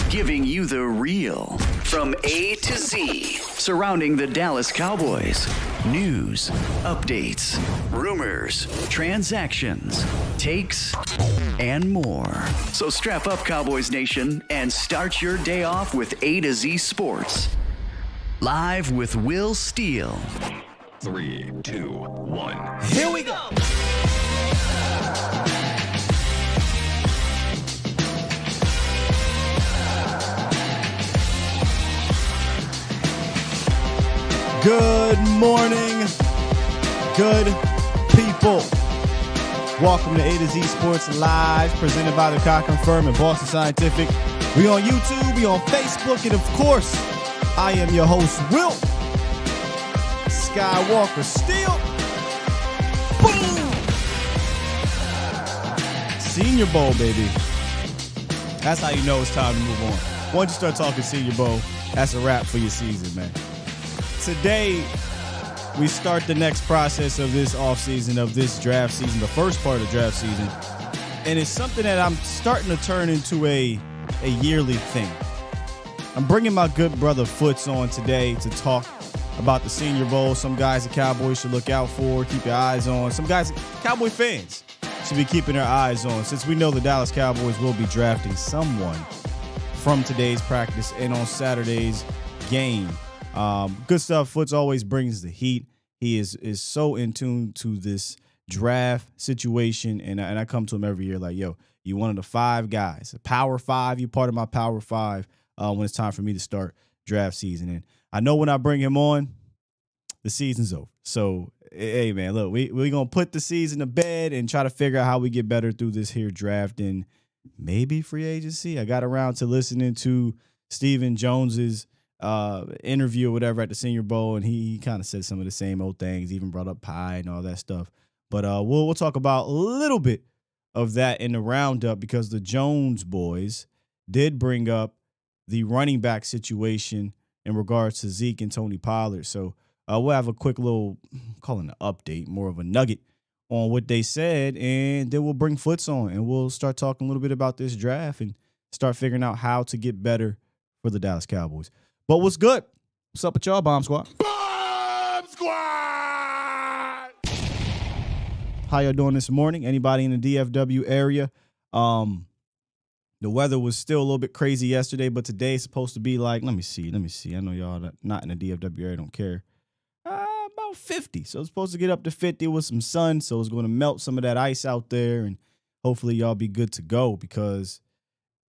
Giving you the real from A to Z surrounding the Dallas Cowboys. News, updates, rumors, transactions, takes, and more. So strap up, Cowboys Nation, and start your day off with A to Z Sports. Live with Will Steele. 3, 2, 1. Here we go. Good morning, good people. Welcome to A to Z Sports Live, presented by the Cochran Firm and Boston Scientific. We on YouTube, we on Facebook, and of course, I am your host, Will Skywalker Steele. Boom! Senior Bowl, baby. That's how you know it's time to move on. Once you start talking Senior Bowl, that's a wrap for your season, man. Today, we start the next process of this offseason, of this draft season, the first part of draft season. And it's something that I'm starting to turn into a yearly thing. I'm bringing my good brother Foots on today to talk about the Senior Bowl. Some guys the Cowboys should look out for, keep your eyes on. Some guys, Cowboy fans, should be keeping their eyes on, since we know the Dallas Cowboys will be drafting someone from today's practice and on Saturday's game. Good stuff. Foots always brings the heat. He is so in tune to this draft situation, and I come to him every year like, yo, you one of the 5 guys, a Power 5. You part of my Power 5 when it's time for me to start draft season. And I know when I bring him on, the season's over. So, hey, man, look, we're going to put the season to bed and try to figure out how we get better through this here draft and maybe free agency. I got around to listening to Stephen Jones's interview or whatever at the Senior Bowl, and he kind of said some of the same old things, even brought up pie and all that stuff. But we'll talk about a little bit of that in the roundup because the Jones boys did bring up the running back situation in regards to Zeke and Tony Pollard. So we'll have a quick little, call it an update, more of a nugget on what they said, and then we'll bring Foots on, and we'll start talking a little bit about this draft and start figuring out how to get better for the Dallas Cowboys. But what's good? What's up with y'all, Bomb Squad? Bomb Squad! How y'all doing this morning? Anybody in the DFW area? The weather was still a little bit crazy yesterday, but today it's supposed to be like, let me see. I know y'all not in the DFW area don't care. About 50. So it's supposed to get up to 50 with some sun. So it's going to melt some of that ice out there, and hopefully y'all be good to go because,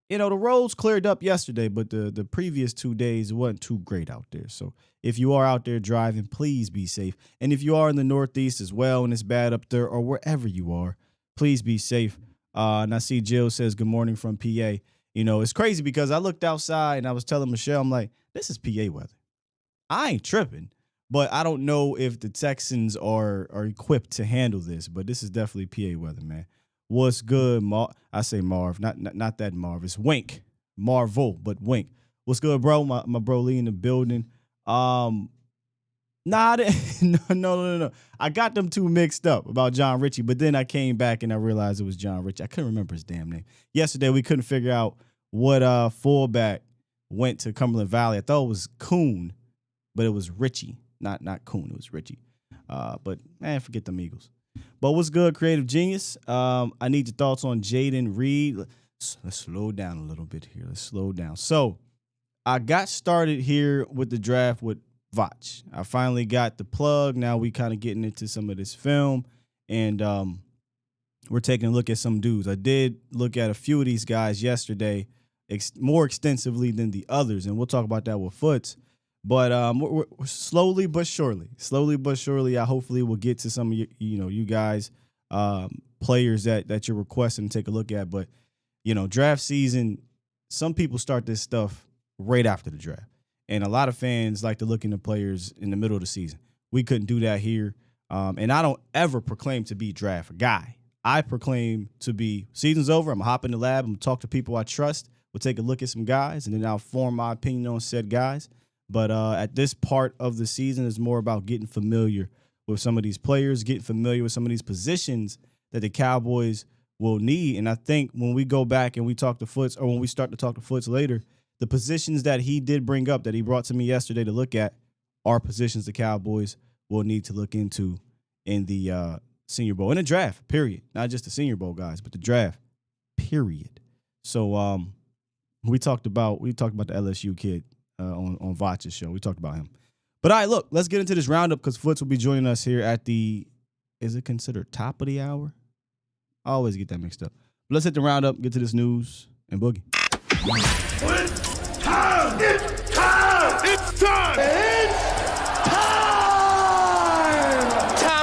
the roads cleared up yesterday, but the previous 2 days it wasn't too great out there. So if you are out there driving, please be safe. And if you are in the Northeast as well and it's bad up there or wherever you are, please be safe. And I see Jill says good morning from PA. It's crazy because I looked outside and I was telling Michelle, I'm like, this is PA weather. I ain't tripping, but I don't know if the Texans are equipped to handle this, but this is definitely PA weather, man. What's good, I say Marv, not that Marv. It's Wink. Marvel, but Wink. What's good, bro? My bro Lee in the building. No. I got them two mixed up about John Ritchie, but then I came back and I realized it was John Ritchie. I couldn't remember his damn name. Yesterday, we couldn't figure out what fullback went to Cumberland Valley. I thought it was Kuhn, but it was Ritchie. Not Kuhn, it was Ritchie. But, man, forget them Eagles. But what's good, Creative Genius? I need your thoughts on Jaden Reed. Let's slow down a little bit here. Let's slow down. So, I got started here with the draft with Vach. I finally got the plug. Now we kind of getting into some of this film, and we're taking a look at some dudes. I did look at a few of these guys yesterday more extensively than the others, and we'll talk about that with Foots. But we're slowly but surely, I hopefully will get to some of you guys, players that you're requesting to take a look at. But, draft season, some people start this stuff right after the draft. And a lot of fans like to look into players in the middle of the season. We couldn't do that here. And I don't ever proclaim to be draft guy. I proclaim to be season's over. I'm going to hop in the lab. I'm going to talk to people I trust. We'll take a look at some guys, and then I'll form my opinion on said guys. But at this part of the season, it's more about getting familiar with some of these players, getting familiar with some of these positions that the Cowboys will need. And I think when we go back and we talk to Foots, or when we start to talk to Foots later, the positions that he did bring up, that he brought to me yesterday to look at, are positions the Cowboys will need to look into in the Senior Bowl, in the draft, period. Not just the Senior Bowl guys, but the draft, period. So we talked about the LSU kid on Vach's show. We talked about him. But all right, look, let's get into this roundup because Foots will be joining us here at is it considered top of the hour? I always get that mixed up. But let's hit the roundup, get to this news, and boogie. It's time! It's time! It's time!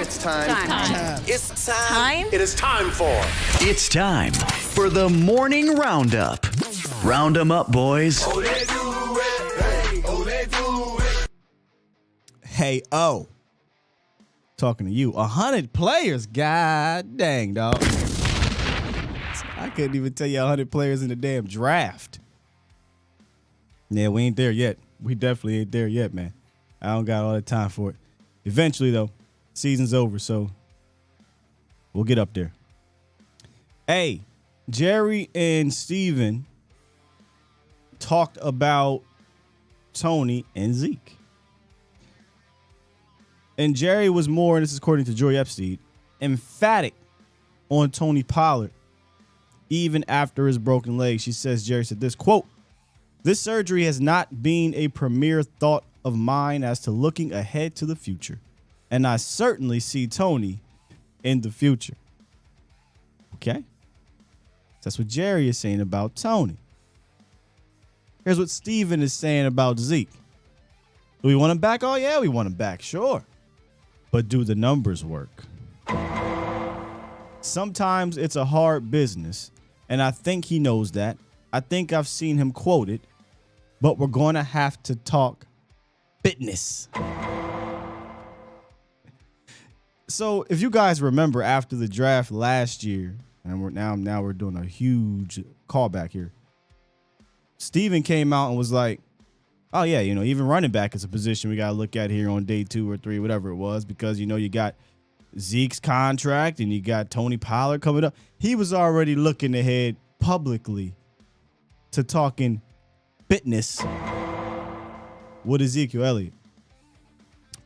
It's time! It's time! It is time for. It's time for the morning roundup. Round 'em up, boys. Hey, talking to you. 100 players. God dang, dog. I couldn't even tell you 100 players in the damn draft. Yeah, we ain't there yet. We definitely ain't there yet, man. I don't got all the time for it. Eventually, though, season's over, so we'll get up there. Hey, Jerry and Steven talked about Tony and Zeke. And Jerry was more, and this is according to Joy Epstein, emphatic on Tony Pollard even after his broken leg. She says, Jerry said this, quote, "This surgery has not been a premier thought of mine as to looking ahead to the future. And I certainly see Tony in the future." Okay? That's what Jerry is saying about Tony. Here's what Steven is saying about Zeke. Do we want him back? Oh, yeah, we want him back. Sure. But do the numbers work? Sometimes it's a hard business, and I think he knows that. I think I've seen him quoted, but we're going to have to talk fitness. So if you guys remember after the draft last year, and we're doing a huge callback here. Steven came out and was like, oh yeah, even running back is a position we got to look at here on day 2 or 3, whatever it was, because you got Zeke's contract and you got Tony Pollard coming up. He was already looking ahead publicly to talking fitness with Ezekiel Elliott.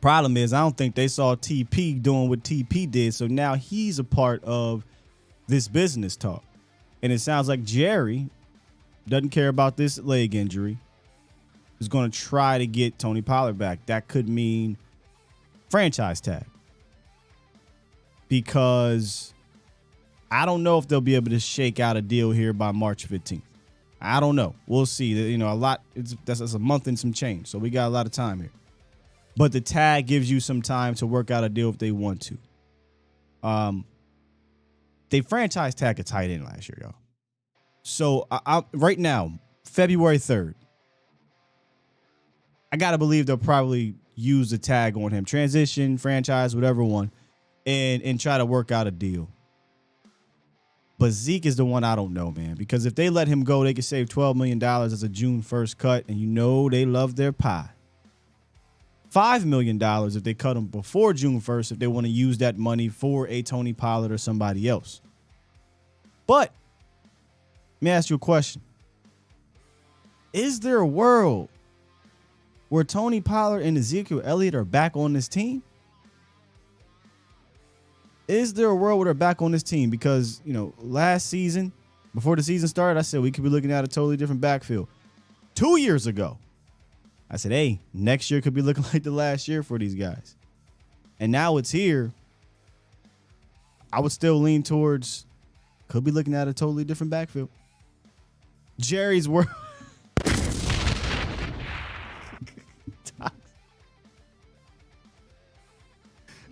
Problem is, I don't think they saw TP doing what TP did, so now he's a part of this business talk. And it sounds like Jerry doesn't care about this leg injury, is going to try to get Tony Pollard back. That could mean franchise tag, because I don't know if they'll be able to shake out a deal here by March 15th. I don't know. We'll see. A lot. That's a month and some change, so we got a lot of time here. But the tag gives you some time to work out a deal if they want to. They franchise tag a tight end last year, y'all. So right now, February 3rd, I got to believe they'll probably use the tag on him, transition, franchise, whatever one, and try to work out a deal. But Zeke is the one I don't know, man, because if they let him go, they could save $12 million as a June 1st cut, and they love their pie. $5 million if they cut him before June 1st, if they want to use that money for a Tony Pollard or somebody else. But let me ask you a question. Is there a world where Tony Pollard and Ezekiel Elliott are back on this team? Is there a world where they're back on this team? Because, last season, before the season started, I said we could be looking at a totally different backfield. 2 years ago, I said, hey, next year could be looking like the last year for these guys. And now it's here. I would still lean towards could be looking at a totally different backfield. Jerry's world.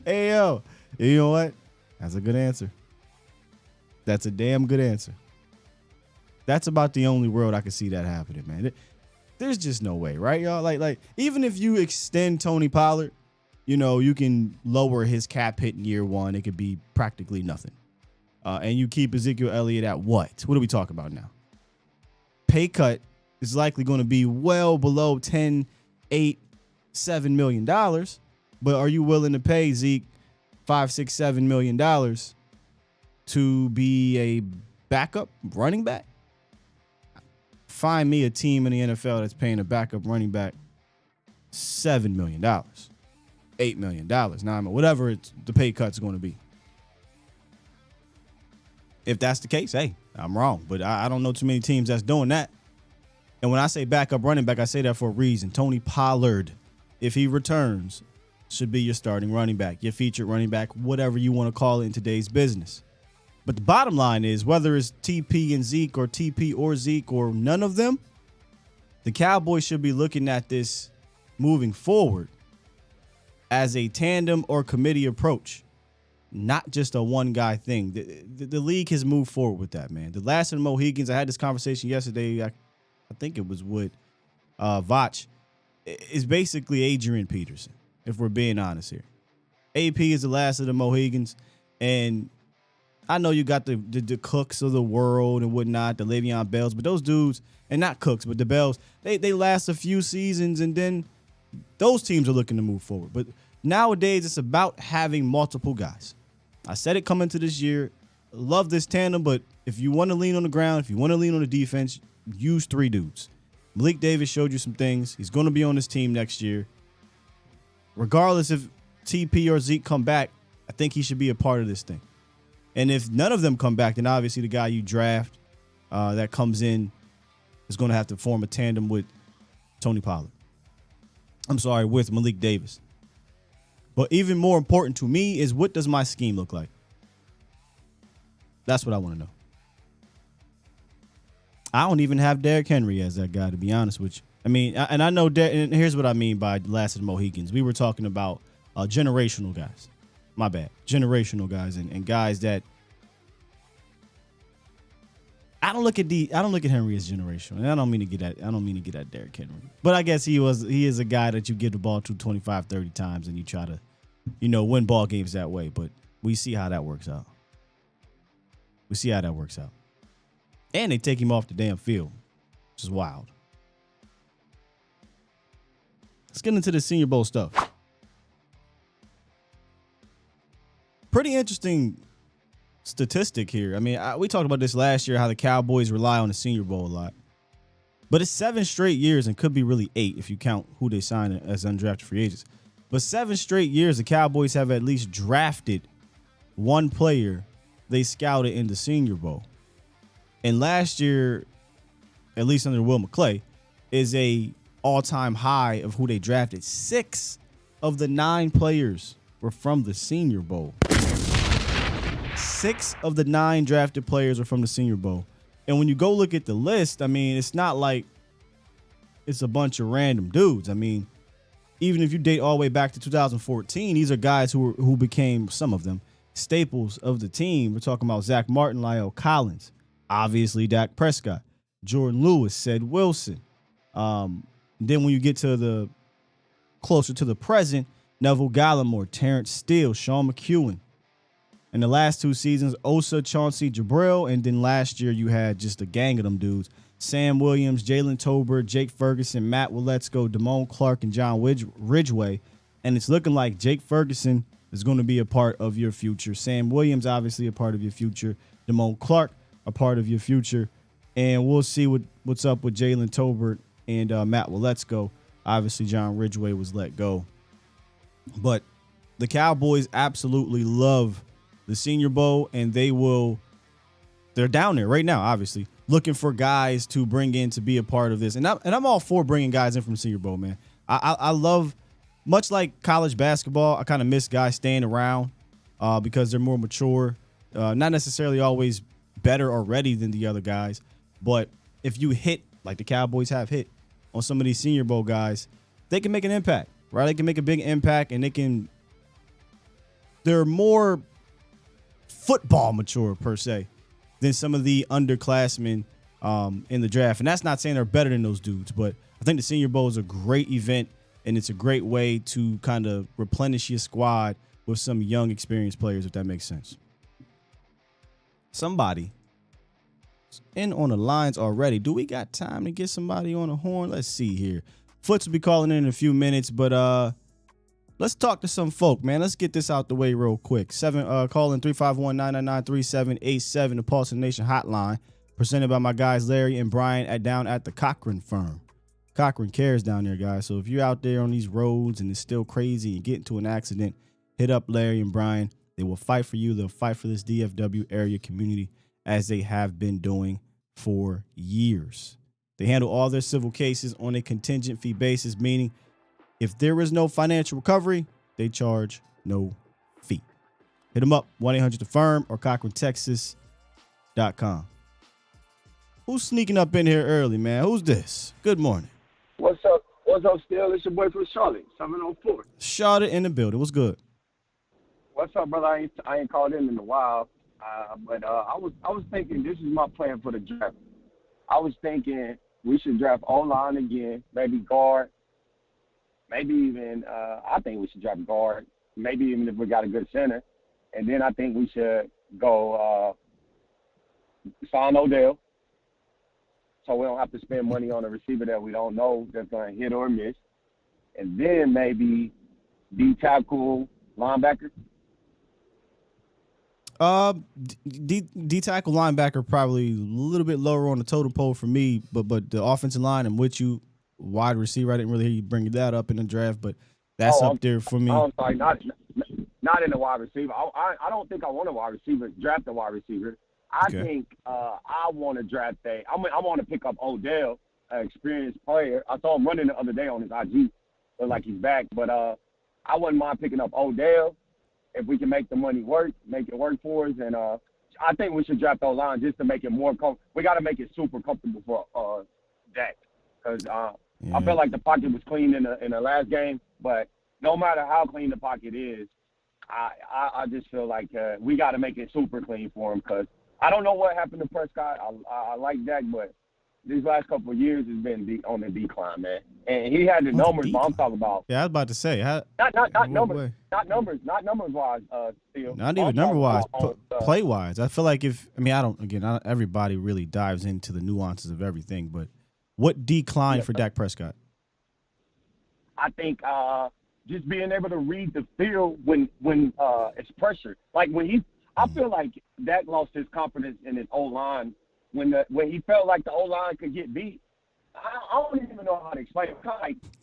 Hey, yo. You know what? That's a good answer. That's a damn good answer. That's about the only world I can see that happening, man. There's just no way, right, y'all? Like even if you extend Tony Pollard, you can lower his cap hit in year 1. It could be practically nothing. And you keep Ezekiel Elliott at what? What are we talking about now? Pay cut is likely going to be well below 10, 8, $7 million. But are you willing to pay Zeke $5, $6, $7 million to be a backup running back? Find me a team in the NFL that's paying a backup running back $7 million, $8 million, $9 million, whatever the pay cut's going to be. If that's the case, hey, I'm wrong. But I don't know too many teams that's doing that. And when I say backup running back, I say that for a reason. Tony Pollard, if he returns, should be your starting running back, your featured running back, whatever you want to call it in today's business. But the bottom line is, whether it's TP and Zeke or TP or Zeke or none of them, the Cowboys should be looking at this moving forward as a tandem or committee approach, not just a one-guy thing. The league has moved forward with that, man. The last of the Mohegans, I had this conversation yesterday, I think it was with Vach, is basically Adrian Peterson, if we're being honest here. AP is the last of the Mohegans, and I know you got the Cooks of the world and whatnot, the Le'Veon Bells, but those dudes, and not Cooks, but the Bells, they last a few seasons, and then those teams are looking to move forward. But nowadays, it's about having multiple guys. I said it coming to this year. Love this tandem, but if you want to lean on the ground, if you want to lean on the defense, use 3 dudes. Malik Davis showed you some things. He's going to be on this team next year. Regardless if TP or Zeke come back, I think he should be a part of this thing. And if none of them come back, then obviously the guy you draft that comes in is going to have to form a tandem with Tony Pollard. With Malik Davis. But even more important to me is, what does my scheme look like? That's what I want to know. I don't even have Derrick Henry as that guy, to be honest with you. I mean, and I know, and here's what I mean by last of the Mohegans. We were talking about generational guys. My bad. Generational guys and guys that I don't look at Henry as generational. And I don't mean to get at Derrick Henry. But I guess he is a guy that you give the ball to 25, 30 times and you try to win ball games that way. But we see how that works out. And they take him off the damn field, which is wild. Let's get into the Senior Bowl stuff. Pretty interesting statistic here. I mean, we talked about this last year, how the Cowboys rely on the Senior Bowl a lot. But it's 7 straight years, and could be really 8 if you count who they signed as undrafted free agents. But 7 straight years, the Cowboys have at least drafted one player they scouted in the Senior Bowl. And last year, at least under Will McClay, is a all-time high of who they drafted. 6 of the 9 players were from the Senior Bowl. 6 of the 9 drafted players are from the Senior Bowl. And when you go look at the list, I mean, it's not like it's a bunch of random dudes. I mean, even if you date all the way back to 2014, these are guys who became, some of them, staples of the team. We're talking about Zach Martin, Lyle Collins, obviously Dak Prescott, Jordan Lewis, Ced Wilson. Then when you get to the closer to the present, Neville Gallimore, Terrence Steele, Sean McEwen. In the last 2 seasons, Osa, Chauncey Jabril, and then last year you had just a gang of them dudes. Sam Williams, Jalen Tolbert, Jake Ferguson, Matt Willetsko, Damone Clark, and John Ridgeway. And it's looking like Jake Ferguson is going to be a part of your future. Sam Williams, obviously a part of your future. Damone Clark, a part of your future. And we'll see what's up with Jalen Tolbert and Matt Willetsko. Obviously, John Ridgeway was let go. But the Cowboys absolutely love the Senior Bowl, and they're down there right now, obviously, looking for guys to bring in to be a part of this. And I'm all for bringing guys in from the Senior Bowl, man. I love, much like college basketball, I kind of miss guys staying around because they're more mature, not necessarily always better or ready than the other guys. But if you hit, like the Cowboys have hit, on some of these Senior Bowl guys, they can make an impact, right? They can make a big impact, and they're more football mature, per se, than some of the underclassmen in the draft. And that's not saying they're better than those dudes, but I think the Senior Bowl is a great event, and it's a great way to kind of replenish your squad with some young, experienced players, if that makes sense. Somebody in on the lines already. Do we got time to get somebody on the horn? Let's see here. Foots will be calling in a few minutes, but let's talk to some folk, man. Let's get this out the way real quick. Call in 351-999-3787, the Pulse of the Nation hotline, presented by my guys Larry and Brian down at the Cochran firm. Cochran cares down there, guys. So if you're out there on these roads and it's still crazy and you get into an accident, hit up Larry and Brian. They will fight for you. They'll fight for this DFW area community, as they have been doing for years. They handle all their civil cases on a contingent fee basis, meaning if there is no financial recovery, they charge no fee. Hit them up, 1-800-THE-FIRM or CochranTexas.com. Who's sneaking up in here early, man? Who's this? Good morning. What's up? What's up, Still? It's your boy from Charlotte, 704. Charlotte in the building. What's good? What's up, brother? I ain't called in a while, but I was thinking this is my plan for the draft. I was thinking we should draft O-line again, maybe guard, maybe even I think we should draft guard, maybe even if we got a good center, and then I think we should go sign Odell, so we don't have to spend money on a receiver that we don't know that's going to hit or miss, and then maybe D-tackle linebacker. D-tackle linebacker probably a little bit lower on the totem pole for me, but the offensive line, I'm with you. Wide receiver, I didn't really hear you bring that up in the draft, but that's up there for me. I'm sorry, not in the wide receiver. I don't think I want a wide receiver. Draft a wide receiver. I think I want to draft I want to pick up Odell, an experienced player. I saw him running the other day on his IG. Look like he's back, but I wouldn't mind picking up Odell. If we can make the money work, make it work for us. And I think we should draft O-line just to make it more comfortable. We got to make it super comfortable for Dak. Because I felt like the pocket was clean in the last game. But no matter how clean the pocket is, I just feel like we got to make it super clean for him. Because I don't know what happened to Prescott. I like Dak, but these last couple of years has been on the decline, man. And he had the numbers, but I'm talking about. Yeah, I was about to say. Not numbers. Not numbers wise. Still. Not even number wise. Play wise. I feel like not everybody really dives into the nuances of everything, but what declined for Dak Prescott? I think just being able to read the field when it's pressure. Like I feel like Dak lost his confidence in his O-line when he felt like the O-line could get beat. I don't even know how to explain it.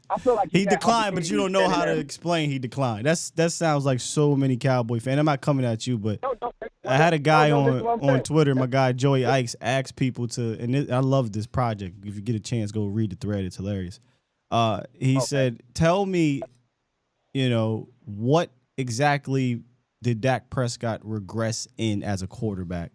I feel like he declined, but you don't know how to explain he declined. That sounds like so many Cowboy fans. I'm not coming at you, but I had a guy on Twitter, my guy Joey Ikes, asked people to, I love this project. If you get a chance, go read the thread. It's hilarious. He said, tell me, what exactly did Dak Prescott regress in as a quarterback?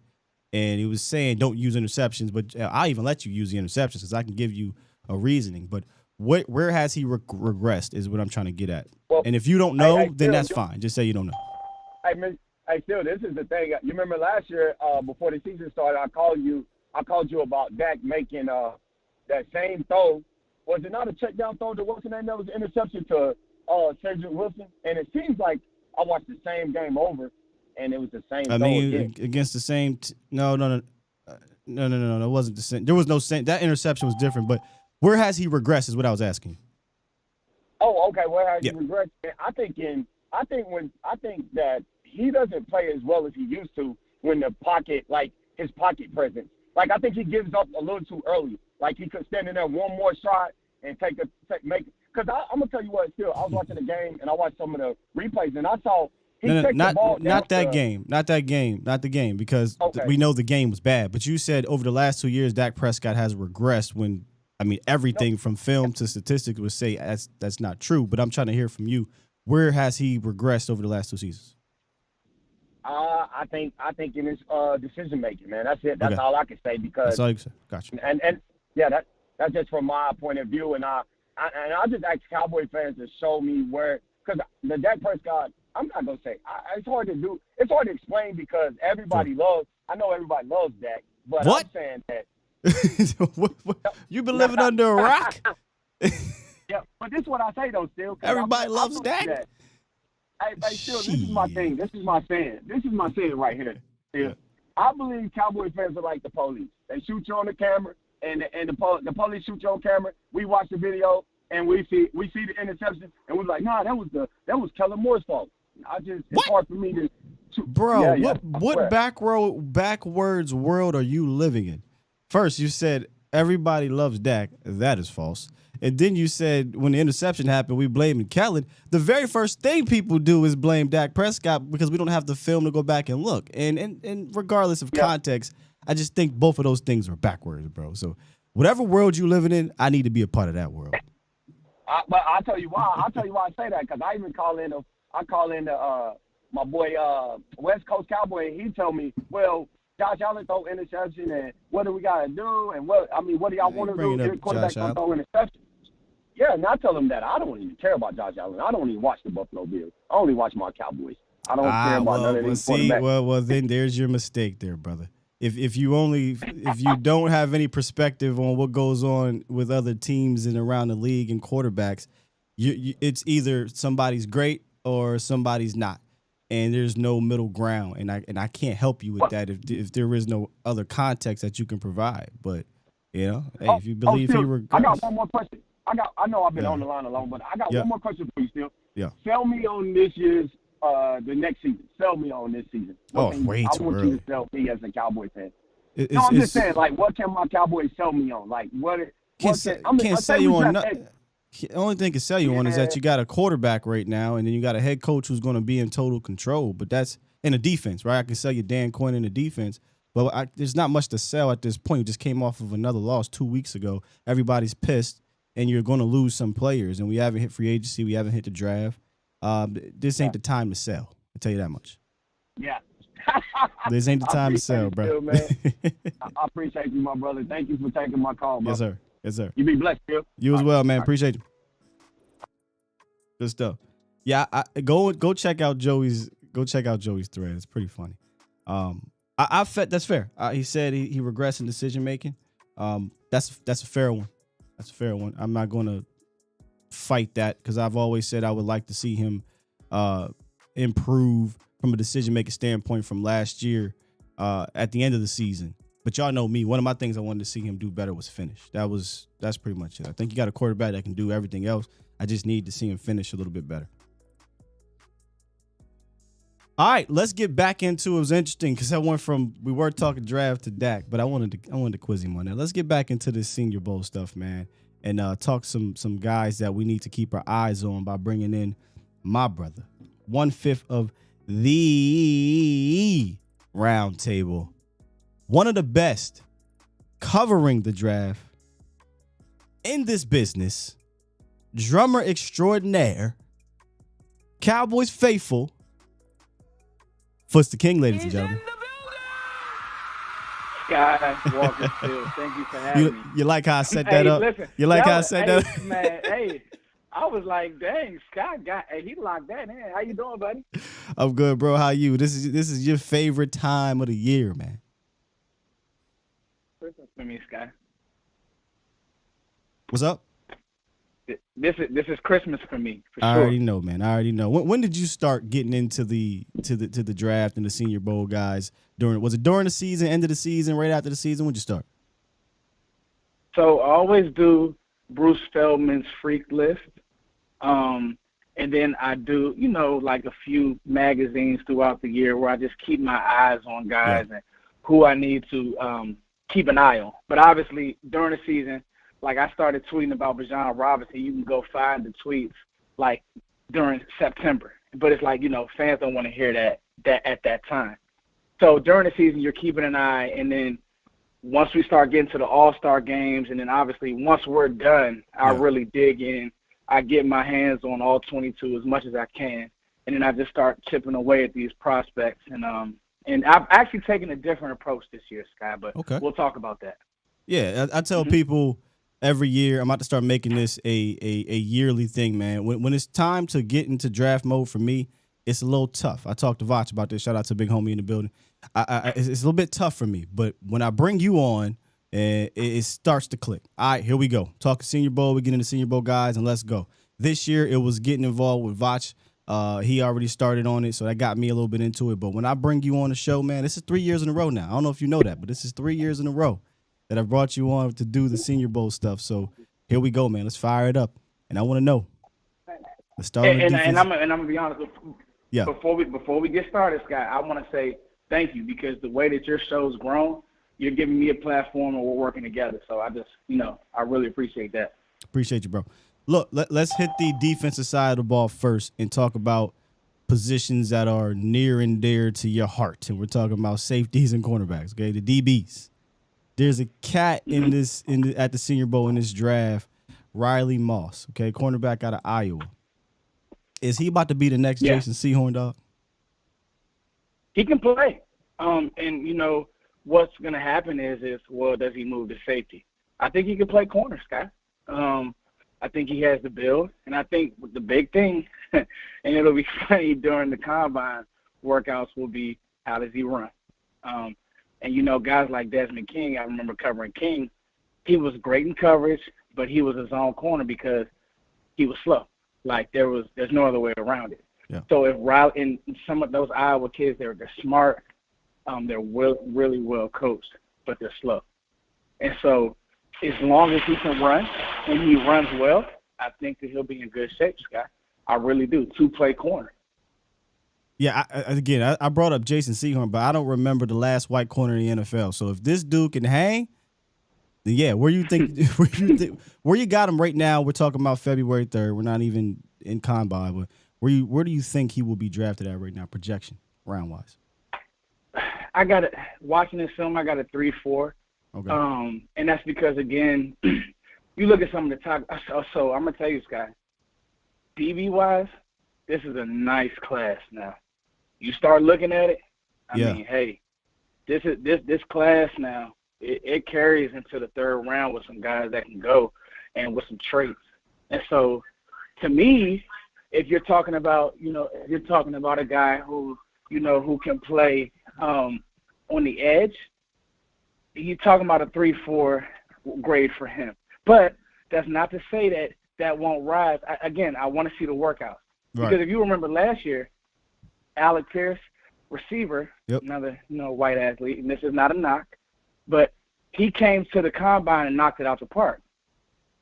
And he was saying don't use interceptions, but I'll even let you use the interceptions because I can give you a reasoning. But where has he regressed is what I'm trying to get at. Well, and if you don't know, then that's fine. Just say you don't know. Still, this is the thing. You remember last year before the season started, I called you about Dak making that same throw. Was it not a check down throw to Wilson? That was an interception to Cedric Wilson. And it seems like I watched the same game over. And it was the same. Against the same. No. It wasn't the same. There was no same. That interception was different. But where has he regressed? Is what I was asking. Oh, okay. Where has he regressed? I think that he doesn't play as well as he used to when the pocket, like his pocket presence. Like I think he gives up a little too early. Like he could stand in there one more shot and make. Because I'm gonna tell you what. Still, I was watching the game and I watched some of the replays and I saw. Not that game, because we know the game was bad. But you said over the last 2 years, Dak Prescott has regressed when, everything from film to statistics would say that's not true. But I'm trying to hear from you. Where has he regressed over the last 2 seasons? I think in his decision making, man. That's it. That's all I can say because that's all you can say. Gotcha. And yeah, that's just from my point of view. And I just ask Cowboy fans to show me where, because the Dak Prescott. I'm not gonna say it's hard to do. It's hard to explain because everybody loves. I know everybody loves Dak, but what? I'm saying that what? You been living under a rock? Yeah, but this is what I say though. Still, everybody loves Dak. Hey, still, this is my thing. This is my saying. This is my saying right here. Still, I believe Cowboy fans are like the police. They shoot you on the camera, and the police shoot you on camera. We watch the video. And we see the interception, and we're like, nah, that was Kellen Moore's fault. It's hard for me to bro. What backwards world are you living in? First, you said everybody loves Dak. That is false. And then you said when the interception happened, we blamed Kellen. The very first thing people do is blame Dak Prescott because we don't have the film to go back and look. And regardless of context, I just think both of those things are backwards, bro. So whatever world you living in, I need to be a part of that world. But I'll tell you why. I say that because I even call in my boy West Coast Cowboy, and he told me, well, Josh Allen throw interception, and what do we got to do? And what do y'all want to do? Your quarterback don't throw interception. Yeah, and I tell him that I don't even care about Josh Allen. I don't even watch the Buffalo Bills. I only watch my Cowboys. I don't care about none of these quarterbacks. Well, then there's your mistake there, brother. If you don't have any perspective on what goes on with other teams and around the league and quarterbacks, it's either somebody's great or somebody's not, and there's no middle ground. And I can't help you with that if there is no other context that you can provide. But if you believe he regrets. I got one more question. I know I've been on the line alone, but I got one more question for you still. Yeah. Sell me on this year's. The next season. Sell me on this season. Way too early. I want you to sell me as a Cowboy fan. I'm just saying, like, what can my Cowboys sell me on? Like, can't sell you on nothing. The only thing can sell you on is that you got a quarterback right now, and then you got a head coach who's going to be in total control. But that's in the defense, right? I can sell you Dan Quinn in the defense, but there's not much to sell at this point. You just came off of another loss 2 weeks ago. Everybody's pissed, and you're going to lose some players. And we haven't hit free agency. We haven't hit the draft. This ain't the time to sell. I'll tell you that much. Yeah. This ain't the time to sell, bro. Still, man. I appreciate you, my brother. Thank you for taking my call, bro. Yes, sir. You be blessed, Phil. You as well, man. Appreciate you. Good stuff. Yeah, go check out Joey's thread. It's pretty funny. That's fair. He said he regressed in decision making. That's a fair one. That's a fair one. I'm not going to fight that because I've always said I would like to see him improve from a decision-making standpoint from last year at the end of the season. But y'all know me. One of my things I wanted to see him do better was finish. That's pretty much it. I think you got a quarterback that can do everything else. I just need to see him finish a little bit better. All right, let's get back into it. It was interesting because we were talking draft to Dak, but I wanted to quiz him on that. Let's get back into this Senior Bowl stuff, man, and talk some guys that we need to keep our eyes on by bringing in my brother, 1/5 of the round table, one of the best covering the draft in this business, drummer extraordinaire, Cowboys faithful, Foots the King, ladies and gentlemen. Sky Walker Field, thank you for having me. You like how I set that up? Listen, you like how I set that up? Man, I was like, dang, Sky he locked that in. How you doing, buddy? I'm good, bro. How you? This is your favorite time of the year, man. Christmas for me, Sky. What's up? This is Christmas for me, for I sure. already know, man. I already know. When did you start getting into the draft and the Senior Bowl guys? Was it during the season, end of the season, right after the season? When'd you start? So I always do Bruce Feldman's freak list. And then I do, like a few magazines throughout the year where I just keep my eyes on guys and who I need to keep an eye on. But obviously during the season, like I started tweeting about Bijan Robinson. You can go find the tweets like during September. But it's like, fans don't want to hear that at that time. So during the season, you're keeping an eye. And then once we start getting to the All-Star games, and then obviously once we're done, I really dig in. I get my hands on all 22 as much as I can. And then I just start chipping away at these prospects. And I've actually taken a different approach this year, Sky, but we'll talk about that. Yeah, I tell people every year, I'm about to start making this a yearly thing, man. When it's time to get into draft mode for me, it's a little tough. I talked to Vach about this. Shout out to Big Homie in the building. It's a little bit tough for me, but when I bring you on, it starts to click. All right, here we go. Talking Senior Bowl, we get into Senior Bowl guys, and let's go. This year, it was getting involved with Vach. He already started on it, so that got me a little bit into it. But when I bring you on the show, man, this is 3 years in a row now. I don't know if you know that, but this is 3 years in a row that I brought you on to do the Senior Bowl stuff. So here we go, man. Let's fire it up. And I want to know. Let's start with and I'm gonna be honest. Before we get started, Scott, I want to say thank you because the way that your show's grown, you're giving me a platform and we're working together. So I just, I really appreciate that. Appreciate you, bro. Look, let's hit the defensive side of the ball first and talk about positions that are near and dear to your heart. And we're talking about safeties and cornerbacks, okay? The DBs. There's a cat at the Senior Bowl in this draft, Riley Moss, okay, cornerback out of Iowa. Is he about to be the next Jason Sehorn, dog? He can play. And what's going to happen is does he move to safety? I think he can play corner, Scott. I think he has the build, and I think the big thing, and it'll be funny during the combine workouts, will be how does he run? And, guys like Desmond King, I remember covering King, he was great in coverage, but he was his own corner because he was slow. Like there's no other way around it. Yeah. So if Riley and some of those Iowa kids, they're smart, they're really well coached, but they're slow. And so as long as he can run and he runs well, I think that he'll be in good shape, Scott. I really do. Two-play corner. Yeah, I brought up Jason Sehorn, but I don't remember the last white corner in the NFL. So if this dude can hang, then yeah, where you got him right now? We're talking about February 3rd. We're not even in combine, but where do you think he will be drafted at right now, projection, round-wise? I got it. Watching this film, I got a 3-4. Okay. And that's because, again, you look at some of the top. So I'm going to tell you, Scott, DB-wise, this is a nice class now. You start looking at it, I mean, hey, this class now, it carries into the third round with some guys that can go and with some traits. And so, to me, if you're talking about, a guy who, who can play on the edge, you're talking about a 3-4. grade for him. But that's not to say that won't rise. I want to see the workouts. Right. Because if you remember last year, Alec Pierce, receiver, yep. another white athlete, and this is not a knock, but he came to the combine and knocked it out the park.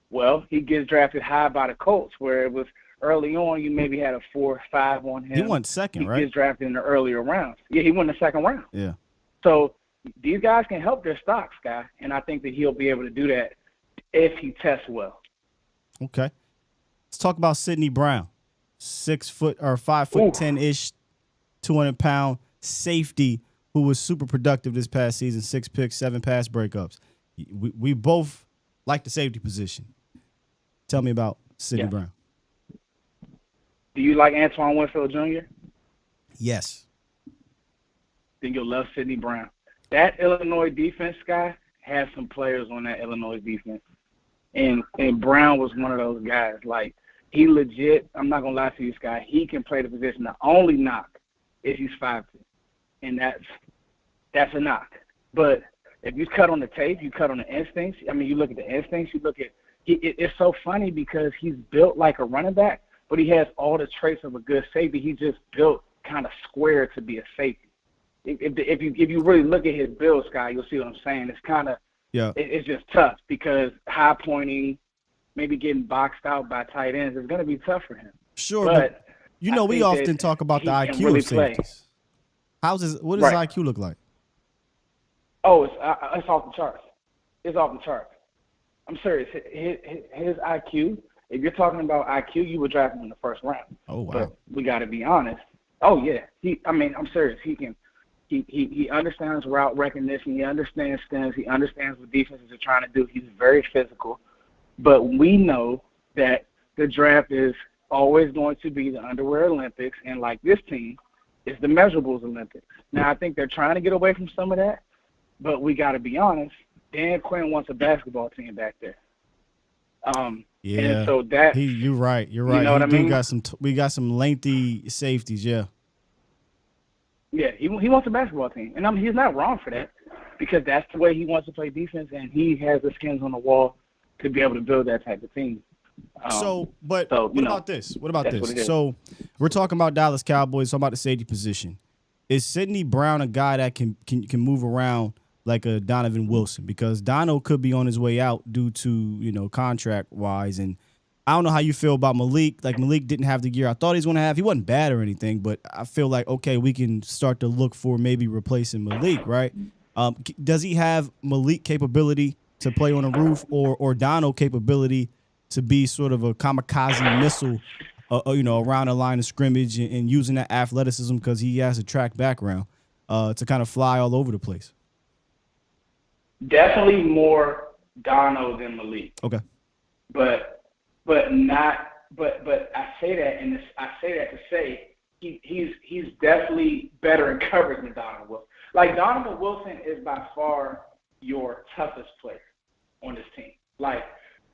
Well, he gets drafted high by the Colts, where it was early on you maybe had a 4 or 5 on him. He went second, right? He gets drafted in the earlier rounds. Yeah, he won the second round. Yeah. So these guys can help their stocks, guy, and I think that he'll be able to do that if he tests well. Okay. Let's talk about Sidney Brown. 5'10" 200-pound safety who was super productive this past season. 6 picks, 7 pass breakups. We both like the safety position. Tell me about Sidney Brown. Do you like Antoine Winfield Jr.? Yes. Then you'll love Sidney Brown. That Illinois defense guy has some players on that Illinois defense. And Brown was one of those guys. Like, he legit, I'm not going to lie to you, Sky, he can play the position. The only knock is he's 5'10". And that's a knock. But if you cut on the tape, you cut on the instincts. I mean, you look at the instincts, you look at it's so funny because he's built like a running back, but he has all the traits of a good safety. He's just built kind of square to be a safety. If you really look at his build, Sky, you'll see what I'm saying. It's kind of it's just tough because high pointing, maybe getting boxed out by tight ends is going to be tough for him. Sure, but we often talk about the IQ really of safeties. What does IQ look like? Oh, it's off the charts. It's off the charts. I'm serious. His IQ, if you're talking about IQ, you would draft him in the first round. Oh, wow. But we got to be honest. Oh, yeah. I'm serious. He understands route recognition. He understands stems. He understands what defenses are trying to do. He's very physical. But we know that the draft is always going to be the underwear Olympics, and like this team, it's the measurables Olympics. Now, I think they're trying to get away from some of that, but we got to be honest. Dan Quinn wants a basketball team back there. And so that you're right. You're right. You know what I mean? We got some lengthy safeties. Yeah. Yeah, he wants a basketball team, and he's not wrong for that because that's the way he wants to play defense, and he has the skins on the wall to be able to build that type of team. What about this? So we're talking about Dallas Cowboys. Talking about the safety position. Is Sidney Brown a guy that can move around like a Donovan Wilson? Because Dono could be on his way out due to contract wise, and I don't know how you feel about Malik. Like, Malik didn't have the year I thought he was going to have. He wasn't bad or anything, but I feel like, okay, we can start to look for maybe replacing Malik, right? Does he have Malik capability to play on a roof or Dono capability to be sort of a kamikaze missile, around the line of scrimmage and using that athleticism because he has a track background to kind of fly all over the place? Definitely more Dono than Malik. Okay. But I say that to say he's definitely better in coverage than Donovan Wilson. Like, Donovan Wilson is by far your toughest player on this team. Like,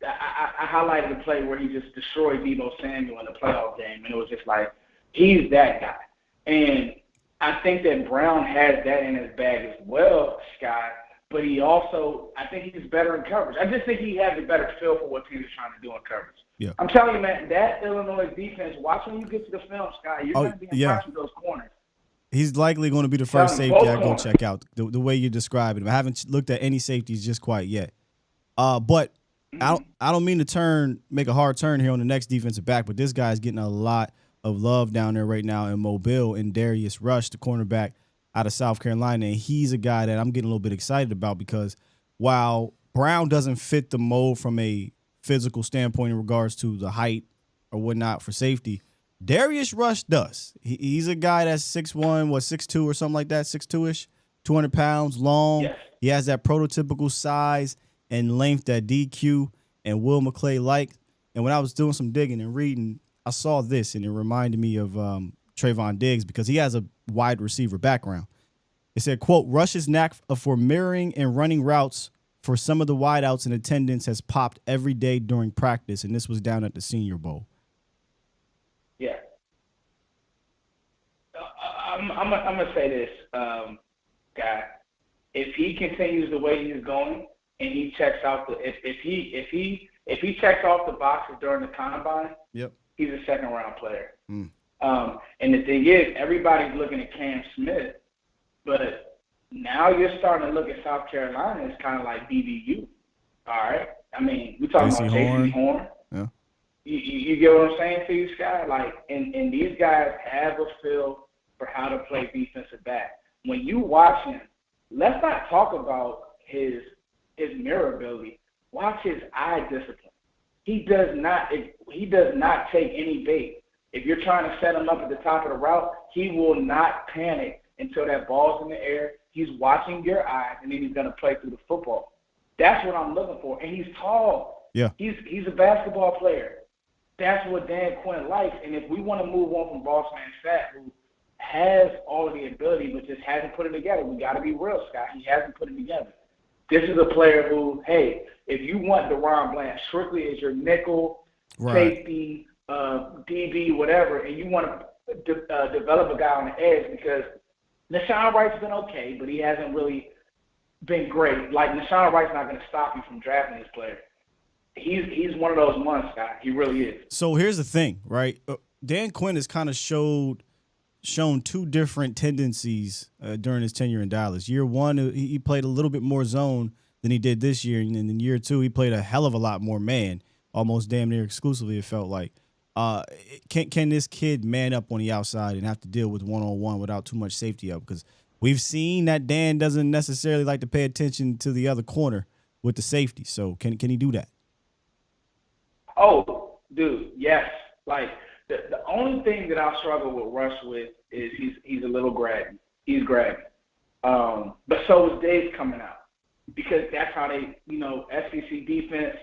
I highlighted the play where he just destroyed Deebo Samuel in the playoff game, and it was just like, he's that guy. And I think that Brown has that in his bag as well, Scott. But I think he's better in coverage. I just think he has a better feel for what teams are trying to do in coverage. Yeah. I'm telling you, man, that Illinois defense, watch when you get to the film, Scott, you're going to be impressed with those corners. He's likely going to be the first safety I go check out, the way you describe it. I haven't looked at any safeties just quite yet. But I don't mean to make a hard turn here on the next defensive back, but this guy's getting a lot of love down there right now in Mobile, and Darius Rush, the cornerback out of South Carolina, and he's a guy that I'm getting a little bit excited about because while Brown doesn't fit the mold from a physical standpoint in regards to the height or whatnot for safety, Darius Rush does. He's a guy that's 6'1", 6'2", or something like that, 6'2"-ish, 200 pounds, long. Yes. He has that prototypical size and length that DQ and Will McClay like. And when I was doing some digging and reading, I saw this, and it reminded me of Trayvon Diggs because he has a wide receiver background. It said, quote, Rush's knack for mirroring and running routes for some of the wideouts in attendance has popped every day during practice, and this was down at the Senior Bowl. Yeah. I'm going to say this, guy. If he continues the way he's going, and he checks out if he checks off the boxes during the combine, yep, he's a second-round player. And the thing is, everybody's looking at Cam Smith, but now you're starting to look at South Carolina as kind of like BBU. All right, I mean, we're talking about J.C. Horn. Yeah. You get what I'm saying to you, Scott? Like, and these guys have a feel for how to play defensive back. When you watch him, let's not talk about his mirror ability. Watch his eye discipline. He does not take any bait. If you're trying to set him up at the top of the route, he will not panic until that ball's in the air. He's watching your eyes, and then he's going to play through the football. That's what I'm looking for. And he's tall. Yeah. He's a basketball player. That's what Dan Quinn likes. And if we want to move on from Boss Man Fat, who has all of the ability but just hasn't put it together, we got to be real, Scott. He hasn't put it together. This is a player who, hey, if you want DeRon Bland strictly as your nickel, safety, DB, whatever, and you want to develop a guy on the edge, because Nashawn Wright's been okay, but he hasn't really been great. Like, Nashawn Wright's not going to stop you from drafting this player. He's one of those ones, Scott. He really is. So here's the thing, right? Dan Quinn has kind of shown two different tendencies during his tenure in Dallas. Year one, he played a little bit more zone than he did this year, and in year two, he played a hell of a lot more man, almost damn near exclusively, it felt like. Can this kid man up on the outside and have to deal with one-on-one without too much safety up? Because we've seen that Dan doesn't necessarily like to pay attention to the other corner with the safety. So can he do that? Oh, dude, yes. Like, the only thing that I struggle with Russ with is he's a little grabby. He's grabby. But so is Dave coming out, because that's how they, SEC defense,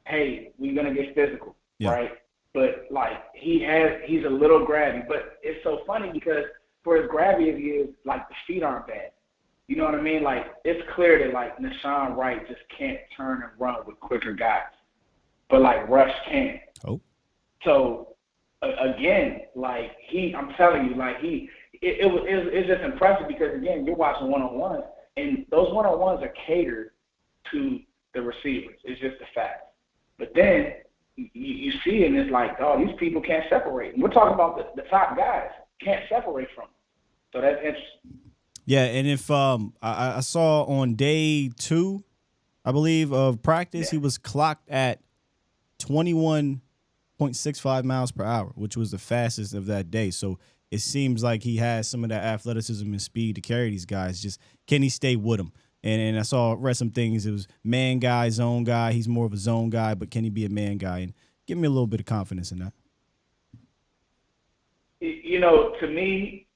hey, we're going to get physical, right? But, like, he's a little grabby. But it's so funny because for as grabby as he is, like, the feet aren't bad. You know what I mean? Like, it's clear that, like, Nashawn Wright just can't turn and run with quicker guys. But, like, Russ can. Oh. So, again, like, I'm telling you, like, it's just impressive because, again, you're watching one-on-ones, and those one-on-ones are catered to the receivers. It's just a fact. But then you see it, and it's like, oh, these people can't separate. And we're talking about the top guys can't separate from them. So that's interesting. Yeah, and if I saw on day 2, I believe, of practice, he was clocked at 21.65 miles per hour, which was the fastest of that day. So it seems like he has some of that athleticism and speed to carry these guys. Just can he stay with them? And I read some things. It was man guy, zone guy. He's more of a zone guy, but can he be a man guy? And give me a little bit of confidence in that. To me,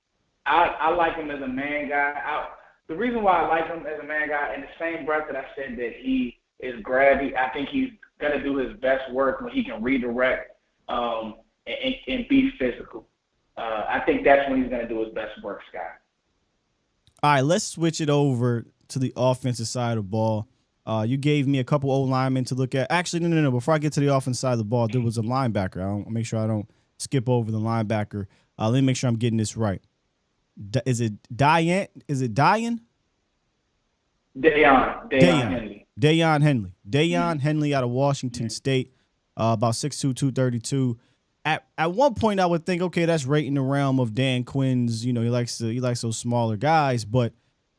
I like him as a man guy. The reason why I like him as a man guy, in the same breath that I said that he is grabby, I think he's going to do his best work when he can redirect and be physical. I think that's when he's going to do his best work, Scott. All right, let's switch it over to the offensive side of the ball. You gave me a couple old linemen to look at. Actually, no. Before I get to the offensive side of the ball, there was a linebacker. I'll make sure I don't skip over the linebacker. Let me make sure I'm getting this right. Is it Dayan? Is it Dayan? Dayan Henley. Dayan Henley. Dayan Henley out of Washington State, about 6'2", 232. At one point, I would think, okay, that's right in the realm of Dan Quinn's. He likes those smaller guys, but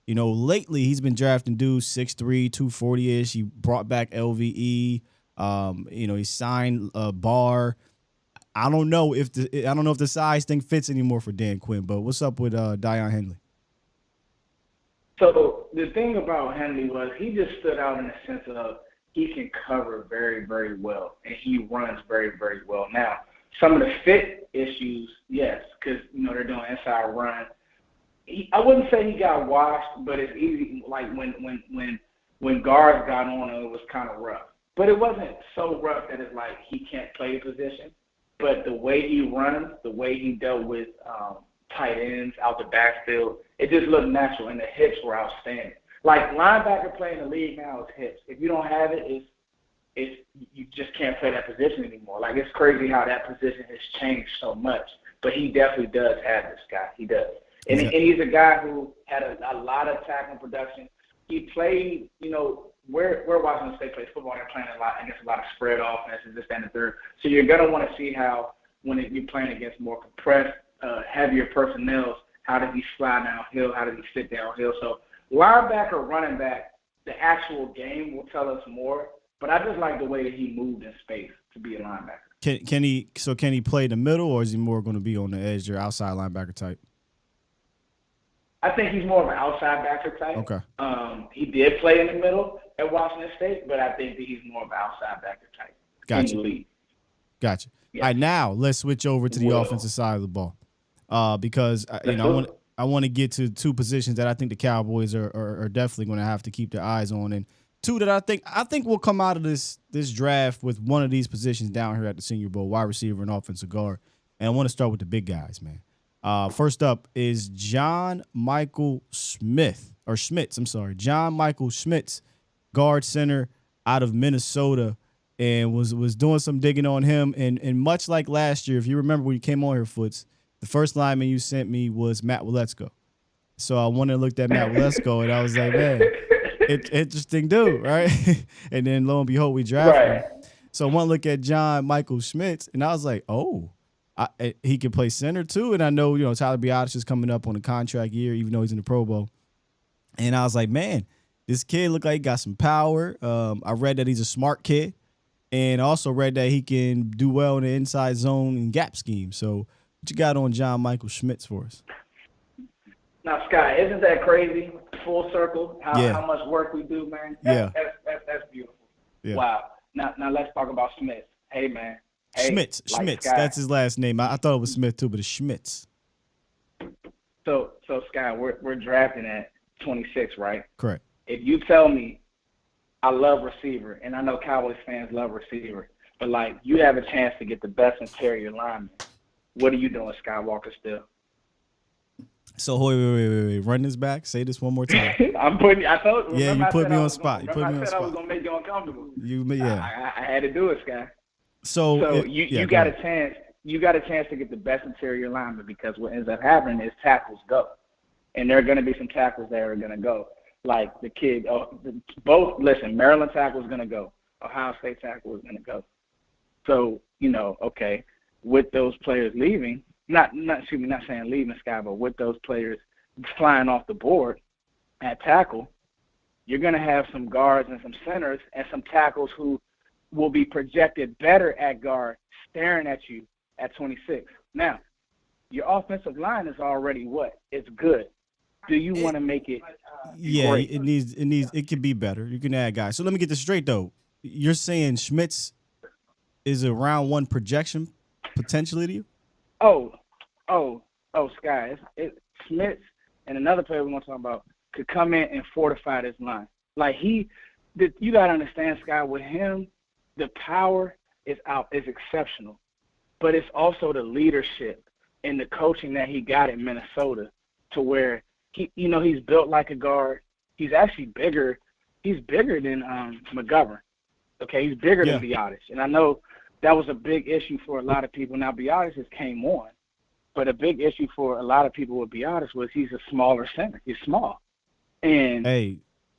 lately he's been drafting dudes 6'3", 240-ish. He brought back LVE. He signed Barr. I don't know if the size thing fits anymore for Dan Quinn. But what's up with Dayan Henley? So the thing about Henley was he just stood out in the sense of he can cover very, very well, and he runs very, very well. Now, some of the fit issues, yes, because they're doing inside run. I wouldn't say he got washed, but it's easy. Like when guards got on him, it was kind of rough. But it wasn't so rough that it's like he can't play the position. But the way he runs, the way he dealt with tight ends out the backfield, it just looked natural, and the hips were outstanding. Like, linebacker play in the league now is hips. If you don't have it, you just can't play that position anymore. Like, it's crazy how that position has changed so much. But he definitely does have this guy. He does. And he's a guy who had a lot of tackling production. He played, where Washington State plays football, they're playing a lot against a lot of spread offenses, this, that, and the third. So you're going to want to see how, when you're playing against more compressed, heavier personnel, how does he slide downhill, how does he sit downhill. So linebacker, running back, the actual game will tell us more. But I just like the way that he moved in space to be a linebacker. Can he play the middle, or is he more going to be on the edge or outside linebacker type? I think he's more of an outside backer type. Okay. He did play in the middle at Washington State, but I think that he's more of an outside backer type. Gotcha. In the league. Gotcha. Yeah. All right, now let's switch over to the offensive side of the ball, because I want to get to two positions that I think the Cowboys are definitely going to have to keep their eyes on, and two that I think will come out of this draft with one of these positions down here at the Senior Bowl: wide receiver and offensive guard. And I want to start with the big guys, man. First up is John Michael Schmitz, guard center out of Minnesota, and was doing some digging on him. And much like last year, if you remember when you came on here, Foots, the first lineman you sent me was Matt Waletzko. So I went and looked at Matt Waletzko, and I was like, man, interesting dude, right? And then lo and behold, we drafted him. So I went to look at John Michael Schmitz, and I was like, oh. He can play center too, and I know Tyler Biadasz is coming up on a contract year, even though he's in the Pro Bowl. And I was like, man, this kid look like he got some power. I read that he's a smart kid, and also read that he can do well in the inside zone and gap scheme. So, what you got on John Michael Schmitz for us? Now, Scott, isn't that crazy? Full circle. How much work we do, man. That's beautiful. Yeah. Wow. Now let's talk about Schmitz. Hey, man. Schmitz. That's his last name. I thought it was Smith too, but it's Schmitz. So Scott, we're drafting at 26, right? Correct. If you tell me I love receiver, and I know Cowboys fans love receiver, but like you have a chance to get the best interior lineman, what are you doing, Skywalker? Still? So wait. Run this back. Say this one more time. I told you. Yeah, you put me on spot. You put me on spot. I was gonna make you uncomfortable. Yeah. I had to do it, Scott. So you got a chance. You got a chance to get the best interior lineman, because what ends up happening is tackles go, and there are going to be some tackles that are going to go. Like the kid, Maryland tackle is going to go. Ohio State tackle is going to go. So okay, with those players leaving, not saying leaving, Sky, but with those players flying off the board at tackle, you're going to have some guards and some centers and some tackles who will be projected better at guard, staring at you at 26. Now, your offensive line is already what? It's good. Do you want to make it? Yeah, great? It could be better. You can add guys. So let me get this straight though. You're saying Schmitz is a round one projection potentially to you? Sky, Schmitz and another player we want to talk about could come in and fortify this line. Like you got to understand, Sky, with him, the power is exceptional, but it's also the leadership and the coaching that he got in Minnesota, to where he's built like a guard. He's actually bigger. He's bigger than McGovern. Okay, he's bigger than Biadasz, and I know that was a big issue for a lot of people. Now Biadasz just came on, but a big issue for a lot of people with Biadasz was he's a smaller center. He's small, and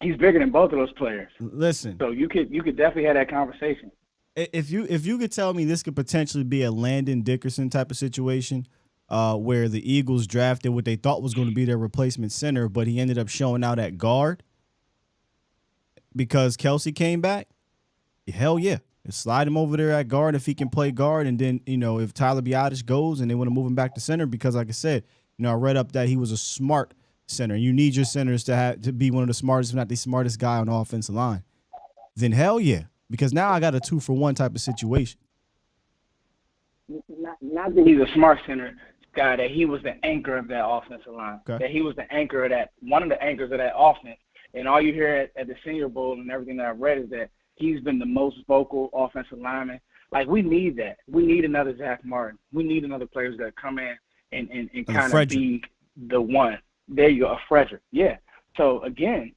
he's bigger than both of those players. Listen. So you could definitely have that conversation. If you could tell me this could potentially be a Landon Dickerson type of situation, where the Eagles drafted what they thought was going to be their replacement center, but he ended up showing out at guard because Kelsey came back, hell yeah. Slide him over there at guard if he can play guard, and then, if Tyler Biadasz goes and they want to move him back to center, because like I said, I read up that he was a smart center. You need your centers to be one of the smartest, if not the smartest guy on the offensive line. Then hell yeah, because now I got a 2-for-1 type of situation. Not that he's a smart center guy, that he was the anchor of that offensive line. Okay. That he was the anchor of that, one of the anchors of that offense. And all you hear at the Senior Bowl and everything that I've read is that he's been the most vocal offensive lineman. Like, we need that. We need another Zach Martin. We need another players that come in and kind of be the one. There you go, a Frederick. Yeah. So, again,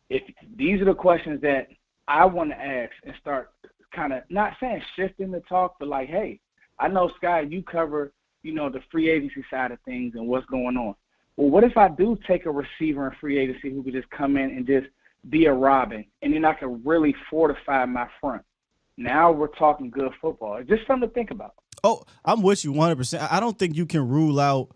if these are the questions that I want to ask and start kind of, not saying shifting the talk, but like, hey, I know, Sky, you cover, the free agency side of things and what's going on. Well, what if I do take a receiver in free agency who could just come in and just be a Robin, and then I can really fortify my front. Now we're talking good football. It's just something to think about. Oh, I'm with you 100%. I don't think you can rule out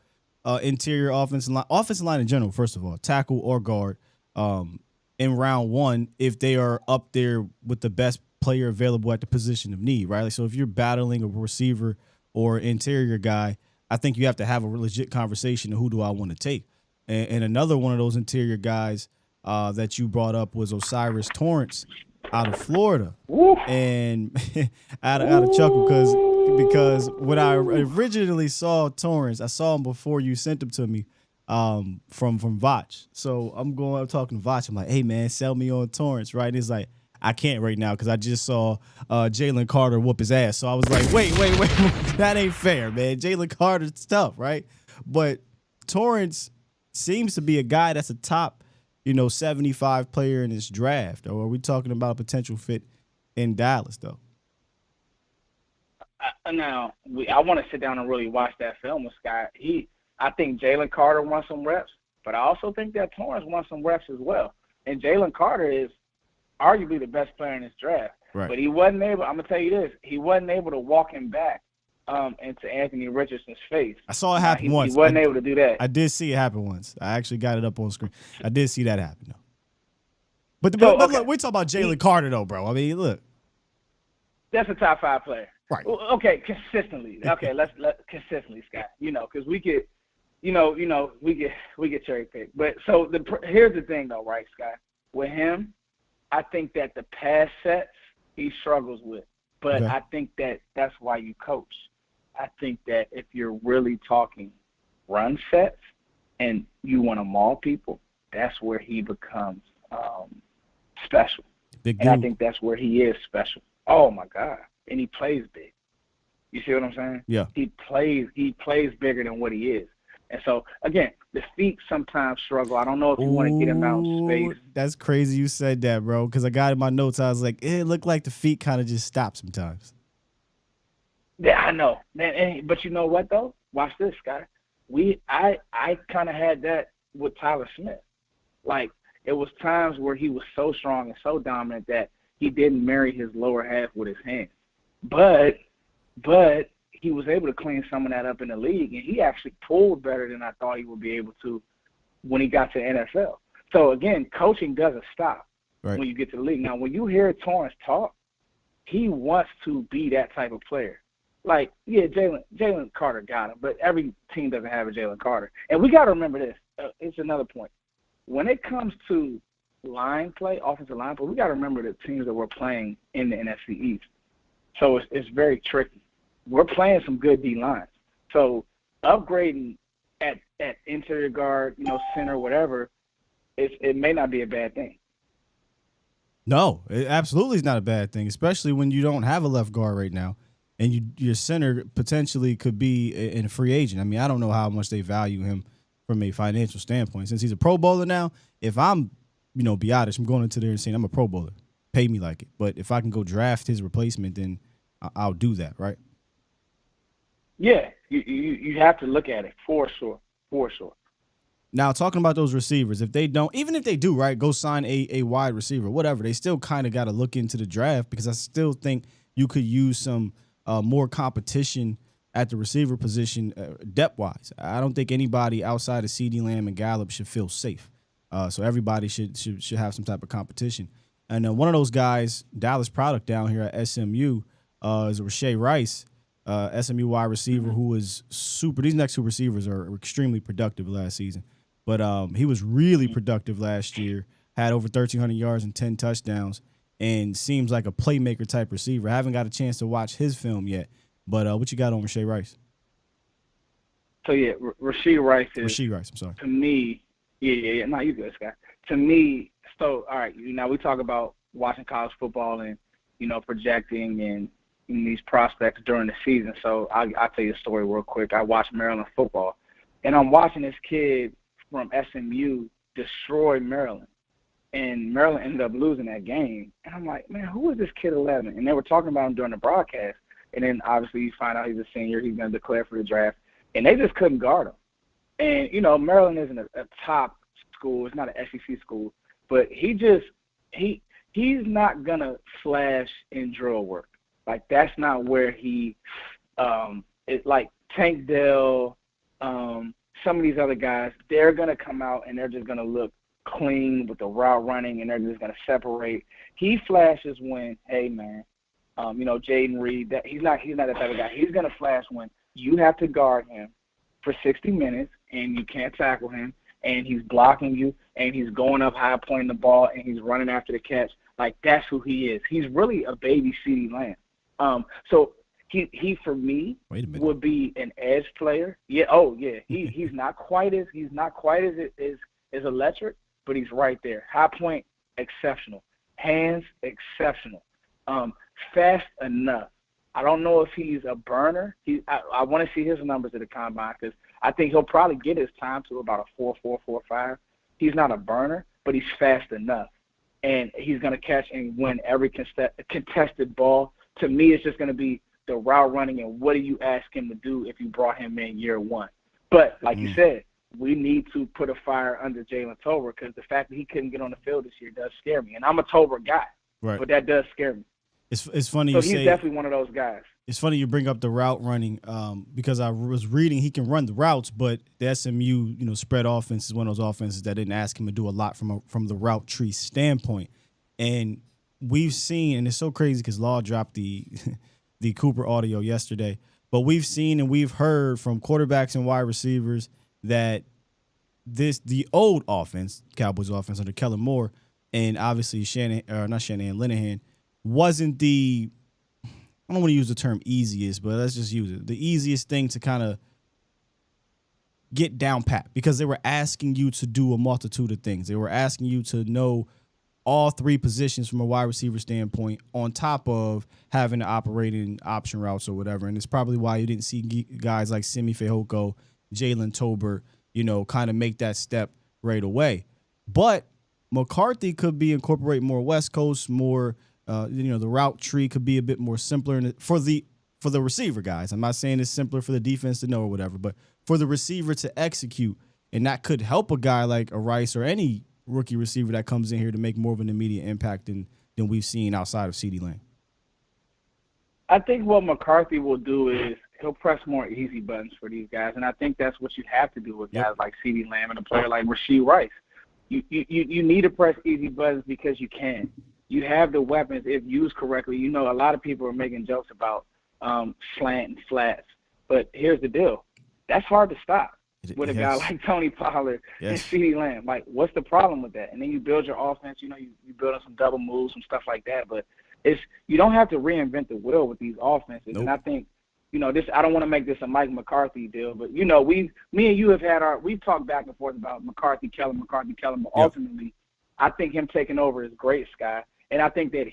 interior offensive line in general, first of all, tackle or guard, in round one if they are up there with the best player available at the position of need, right? Like, so if you're battling a receiver or interior guy, I think you have to have a legit conversation of who do I want to take. And another one of those interior guys that you brought up was Osiris Torrance out of Florida. Woo. And I had a chuckle because when I originally saw Torrance, I saw him before you sent him to me from Vach. So I'm talking to Vach. I'm like, hey, man, sell me on Torrance, right? And he's like, I can't right now because I just saw Jalen Carter whoop his ass. So I was like, wait. That ain't fair, man. Jalen Carter's tough, right? But Torrance seems to be a guy that's a top, 75 player in this draft. Or are we talking about a potential fit in Dallas, though? Now, I want to sit down and really watch that film with Scott. I think Jalen Carter wants some reps, but I also think that Torrance wants some reps as well. And Jalen Carter is arguably the best player in this draft. Right. But he wasn't able – I'm going to tell you this. He wasn't able to walk him back into Anthony Richardson's face. I saw it happen once. He wasn't able to do that. I did see it happen once. I actually got it up on screen. I did see that happen, though. But look, we're talking about Jalen Carter, though, bro. I mean, look. That's a top 5 player. Right. Okay, consistently. Okay, let's consistently, Scott. Because we get, we get cherry picked. But so here's the thing, though, right, Scott? With him, I think that the pass sets he struggles with. But okay. I think that's why you coach. I think that if you're really talking run sets and you want to maul people, that's where he becomes special. And I think that's where he is special. Oh, my God. And he plays big. You see what I'm saying? Yeah. He plays bigger than what he is. And so, again, the feet sometimes struggle. I don't know if you want to get him out in space. That's crazy you said that, bro, because I got in my notes. I was like, it looked like the feet kind of just stop sometimes. Yeah, I know. But you know what, though? Watch this, Scott. I kind of had that with Tyler Smith. Like, it was times where he was so strong and so dominant that he didn't marry his lower half with his hands. But he was able to clean some of that up in the league, and he actually pulled better than I thought he would be able to when he got to the NFL. So, again, coaching doesn't stop when you get to the league. Now, when you hear Torrance talk, he wants to be that type of player. Like, yeah, Jalen Carter got him, but every team doesn't have a Jalen Carter. And we got to remember this. It's another point. When it comes to line play, offensive line play, we got to remember the teams that we're playing in the NFC East. So it's very tricky. We're playing some good D lines. So upgrading at interior guard, center, whatever, it may not be a bad thing. No, it absolutely is not a bad thing, especially when you don't have a left guard right now, and your center potentially could be in a free agent. I mean, I don't know how much they value him from a financial standpoint. Since he's a Pro Bowler now, if I'm, be honest, I'm going into there and saying I'm a Pro Bowler. Pay me like it. But if I can go draft his replacement, then I'll do that, right? Yeah, you have to look at it for sure. Now, talking about those receivers, if they don't, even if they do, right, go sign a wide receiver, whatever, they still kind of got to look into the draft because I still think you could use some more competition at the receiver position depth-wise. I don't think anybody outside of CeeDee Lamb and Gallup should feel safe. So everybody should have some type of competition. And one of those guys, Dallas product down here at SMU, is Rashee Rice, SMU wide receiver who was super. These next two receivers are extremely productive last season. But he was really productive last year, had over 1,300 yards and 10 touchdowns, and seems like a playmaker type receiver. I haven't got a chance to watch his film yet, but what you got on Rashee Rice? So, yeah, Rashee Rice, I'm sorry. To me, yeah. No, you good, Scott. To me, so, all right, now we talk about watching college football and, projecting and these prospects during the season. So I'll tell you a story real quick. I watched Maryland football, and I'm watching this kid from SMU destroy Maryland. And Maryland ended up losing that game. And I'm like, man, who is this kid 11? And they were talking about him during the broadcast. And then obviously you find out he's a senior. He's going to declare for the draft. And they just couldn't guard him. And, Maryland isn't a top school. It's not an SEC school. but he's not gonna flash in drill work. Like that's not where he it's like Tank Dell, some of these other guys, they're gonna come out and they're just gonna look clean with the route running and they're just gonna separate. He flashes when, hey man, Jaden Reed, that he's not that type of guy. He's gonna flash when you have to guard him for 60 minutes and you can't tackle him and he's blocking you and he's going up high pointing the ball and he's running after the catch. Like that's who he is. He's really a baby CeeDee Lamb. So he for me would be an edge player. Yeah, he's not quite as electric, but he's right there. High point, exceptional. Hands, exceptional. Fast enough. I don't know if he's a burner. I want to see his numbers at the combine because I think he'll probably get his time to about a 4.45. He's not a burner, but he's fast enough. And he's going to catch and win every contested ball. To me, it's just going to be the route running and what do you ask him to do if you brought him in year one. But like you said, we need to put a fire under Jalen Tolbert because the fact that he couldn't get on the field this year does scare me. And I'm a Tolbert guy, but that does scare me. It's funny so you he's say definitely one of those guys. It's funny you bring up the route running because I was reading he can run the routes, but the SMU spread offense is one of those offenses that didn't ask him to do a lot from the route tree standpoint. And we've seen, and it's so crazy because Law dropped the the Cooper audio yesterday, but we've seen and we've heard from quarterbacks and wide receivers that the old offense, Cowboys offense under Kellen Moore, and obviously Linehan, wasn't the, I don't want to use the term easiest, but let's just use it, the easiest thing to kind of get down pat because they were asking you to do a multitude of things. They were asking you to know all three positions from a wide receiver standpoint on top of having to operate in option routes or whatever. And it's probably why you didn't see guys like Simi Fehoko, Jalen Tolbert, kind of make that step right away. But McCarthy could be incorporate more West Coast, more the route tree could be a bit more simpler for the receiver guys. I'm not saying it's simpler for the defense to know or whatever, but for the receiver to execute, and that could help a guy like a Rice or any rookie receiver that comes in here to make more of an immediate impact than we've seen outside of CeeDee Lamb. I think what McCarthy will do is he'll press more easy buttons for these guys, and I think that's what you have to do with guys like CeeDee Lamb and a player like Rashee Rice. You need to press easy buttons because you can. You have the weapons if used correctly. A lot of people are making jokes about slant and flats, but here's the deal. That's hard to stop with a guy like Tony Pollard and CeeDee Lamb. Like, what's the problem with that? And then you build your offense. You build on some double moves, some stuff like that. But you don't have to reinvent the wheel with these offenses. Nope. And I think, this. I don't want to make this a Mike McCarthy deal, but me and you have we've talked back and forth about McCarthy, Kellen. But ultimately, I think him taking over is great, Sky. And I think that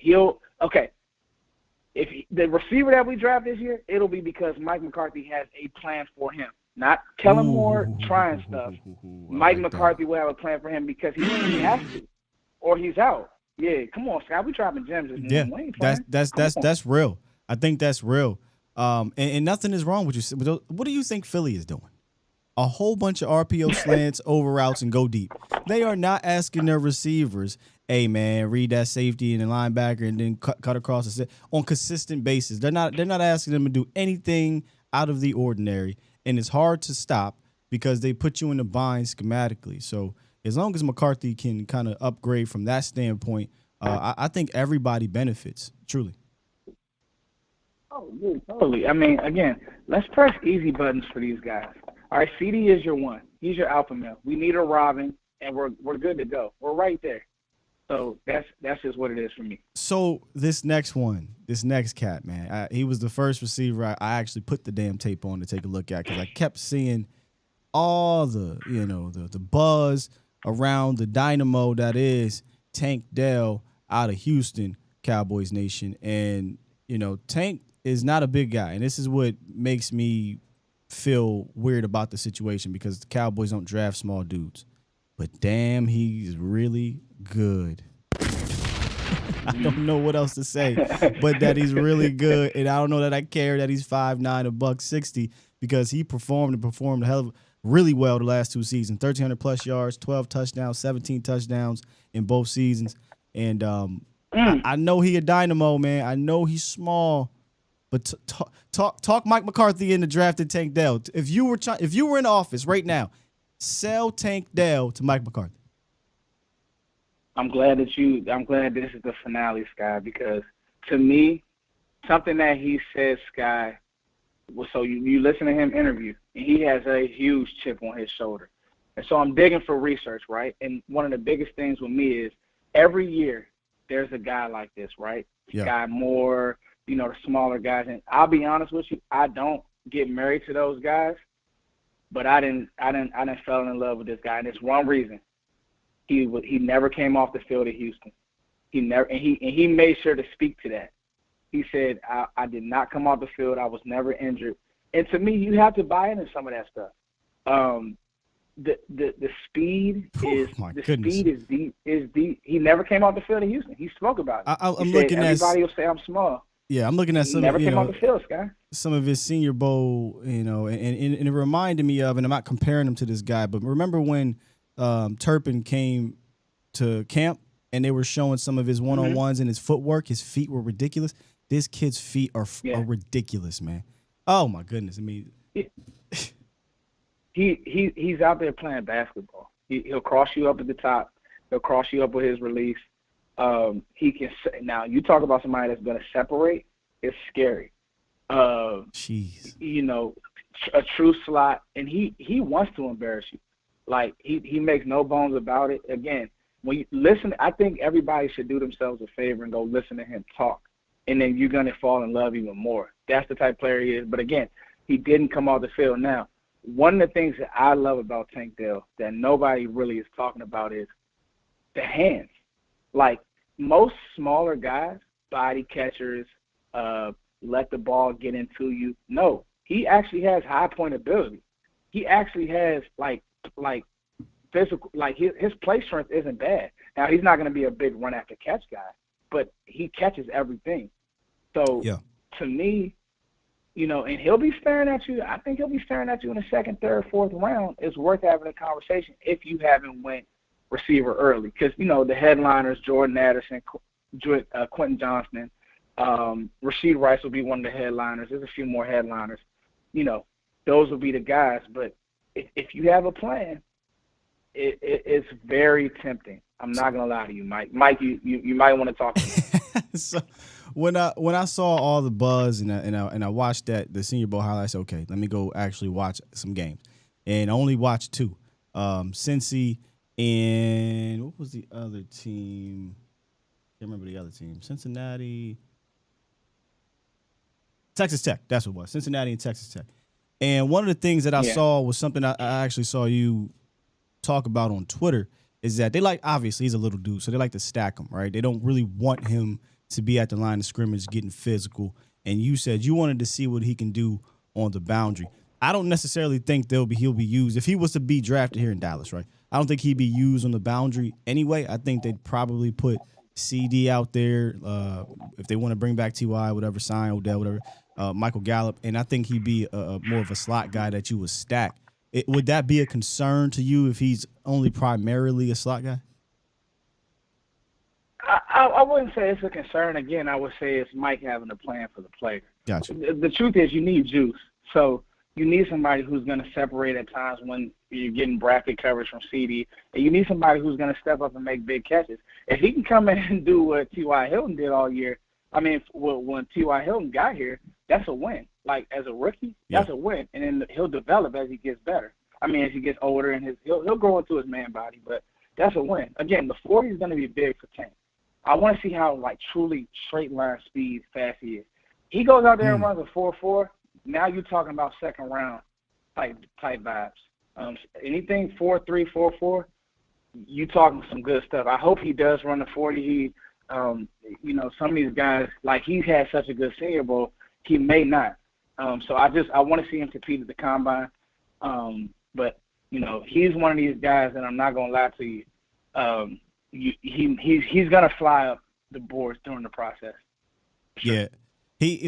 if the receiver that we draft this year, it'll be because Mike McCarthy has a plan for him. Not Kellen Moore trying stuff. Mike McCarthy will have a plan for him because he has to, or he's out. Yeah, come on, Scott. We dropping gems. Yeah, that's real. I think that's real. And nothing is wrong with you. What do you think Philly is doing? A whole bunch of RPO slants, over routes, and go deep. They are not asking their receivers, hey man, read that safety and the linebacker and then cut across the set on consistent basis. They're not asking them to do anything out of the ordinary, and it's hard to stop because they put you in a bind schematically. So as long as McCarthy can kind of upgrade from that standpoint, I think everybody benefits, truly. Oh, yeah, totally. I mean, again, let's press easy buttons for these guys. All right, CD is your one. He's your alpha male. We need a Robin, and we're good to go. We're right there. So that's just what it is for me. So this next cat, man, he was the first receiver I actually put the damn tape on to take a look at because I kept seeing all the buzz around the dynamo that is Tank Dell out of Houston, Cowboys Nation. And, Tank is not a big guy, and this is what makes me feel weird about the situation because the Cowboys don't draft small dudes. But damn, he's really good. I don't know what else to say, but that he's really good. And I don't know that I care that he's 5'9", $160 because he performed really well the last two seasons. 1,300 plus yards, 12 touchdowns, 17 touchdowns, in both seasons. And I know he a dynamo, man. I know he's small, but talk Mike McCarthy into drafting Tank Dell. If you were in office right now, sell Tank Dell to Mike McCarthy. I'm glad this is the finale, Sky, because to me, something that he said, Sky, so you listen to him interview, and he has a huge chip on his shoulder. And so I'm digging for research, right? And one of the biggest things with me is every year there's a guy like this, right? Yeah. Guy Moore, the smaller guys. And I'll be honest with you, I don't get married to those guys, but I didn't fell in love with this guy. And it's one reason. He never came off the field at Houston. He made sure to speak to that. He said, I did not come off the field. I was never injured. And to me, you have to buy into some of that stuff. The speed is deep. He never came off the field in Houston. He spoke about it. I'm looking at everybody will say I'm small. Yeah, I'm looking at some. He never came off the field, Sky. Some of his Senior Bowl, and it reminded me of, and I'm not comparing him to this guy, but remember when Turpin came to camp and they were showing some of his one-on-ones and his footwork. His feet were ridiculous. This kid's feet are ridiculous, man. Oh my goodness! I mean, he's out there playing basketball. He'll cross you up at the top. He'll cross you up with his release. He can. Now you talk about somebody that's going to separate. It's scary. Jeez. A true slot, and he wants to embarrass you. Like, he makes no bones about it. Again, when you listen, I think everybody should do themselves a favor and go listen to him talk, and then you're going to fall in love even more. That's the type of player he is. But, again, he didn't come off the field. Now, one of the things that I love about Tank Dell that nobody really is talking about is the hands. Like, most smaller guys, body catchers, let the ball get into you. No, he actually has high point ability. He actually has, like physical, like his play strength isn't bad. Now, he's not going to be a big run after catch guy, but he catches everything. So to me, and he'll be staring at you. I think he'll be staring at you in the second, third, fourth round. It's worth having a conversation if you haven't went receiver early, because the headliners, Jordan Addison, Quentin Johnston, Rashid Rice will be one of the headliners. There's a few more headliners. Those will be the guys, but if you have a plan, it's very tempting. I'm not gonna lie to you, Mike. Mike, you might want to talk to me. So when I saw all the buzz and I watched the Senior Bowl highlights, okay, let me go actually watch some games, and I only watched two. Cincy and what was the other team? Can't remember the other team. Cincinnati, Texas Tech. That's what it was. Cincinnati and Texas Tech. And one of the things that I saw was something I actually saw you talk about on Twitter is that they obviously he's a little dude, so they like to stack him, right? They don't really want him to be at the line of scrimmage getting physical. And you said you wanted to see what he can do on the boundary. I don't necessarily think he'll be used. If he was to be drafted here in Dallas, right, I don't think he'd be used on the boundary anyway. I think they'd probably put CD out there if they want to bring back T.Y., whatever, sign Odell, whatever. Michael Gallup, and I think he'd be more of a slot guy that you would stack. Would that be a concern to you if he's only primarily a slot guy? I wouldn't say it's a concern. Again, I would say it's Mike having a plan for the player. Gotcha. The truth is you need juice. So you need somebody who's going to separate at times when you're getting bracket coverage from CD, and you need somebody who's going to step up and make big catches. If he can come in and do what T.Y. Hilton did all year, I mean, when T.Y. Hilton got here, that's a win. Like, as a rookie, that's a win. And then he'll develop as he gets better. I mean, as he gets older, and he'll grow into his man body, but that's a win. Again, the 40 is going to be big for Tank. I want to see how, truly straight line speed fast he is. He goes out there and runs a 4.4. Now you're talking about second round type vibes. Anything 4.3, 4.4, you talking some good stuff. I hope he does run the 40. Some of these guys, he's had such a good Senior Bowl, he may not. So I want to see him compete at the combine. But he's one of these guys, and I'm not gonna lie to you. He's gonna fly up the boards during the process. Sure. Yeah.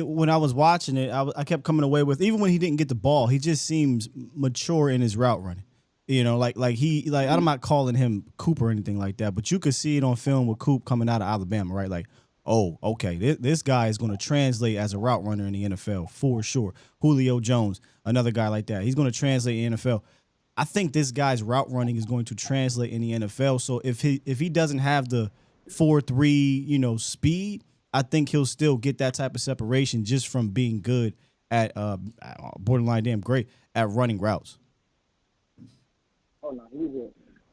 When I was watching it, I kept coming away with, even when he didn't get the ball, he just seems mature in his route running. Like I'm not calling him Coop or anything like that, but you could see it on film with Coop coming out of Alabama, right? Like, oh, okay, this guy is going to translate as a route runner in the NFL for sure. Julio Jones, another guy like that, he's going to translate in the NFL. I think this guy's route running is going to translate in the NFL. So if he doesn't have the 4.3, speed, I think he'll still get that type of separation just from being good at borderline damn great at running routes. Oh no,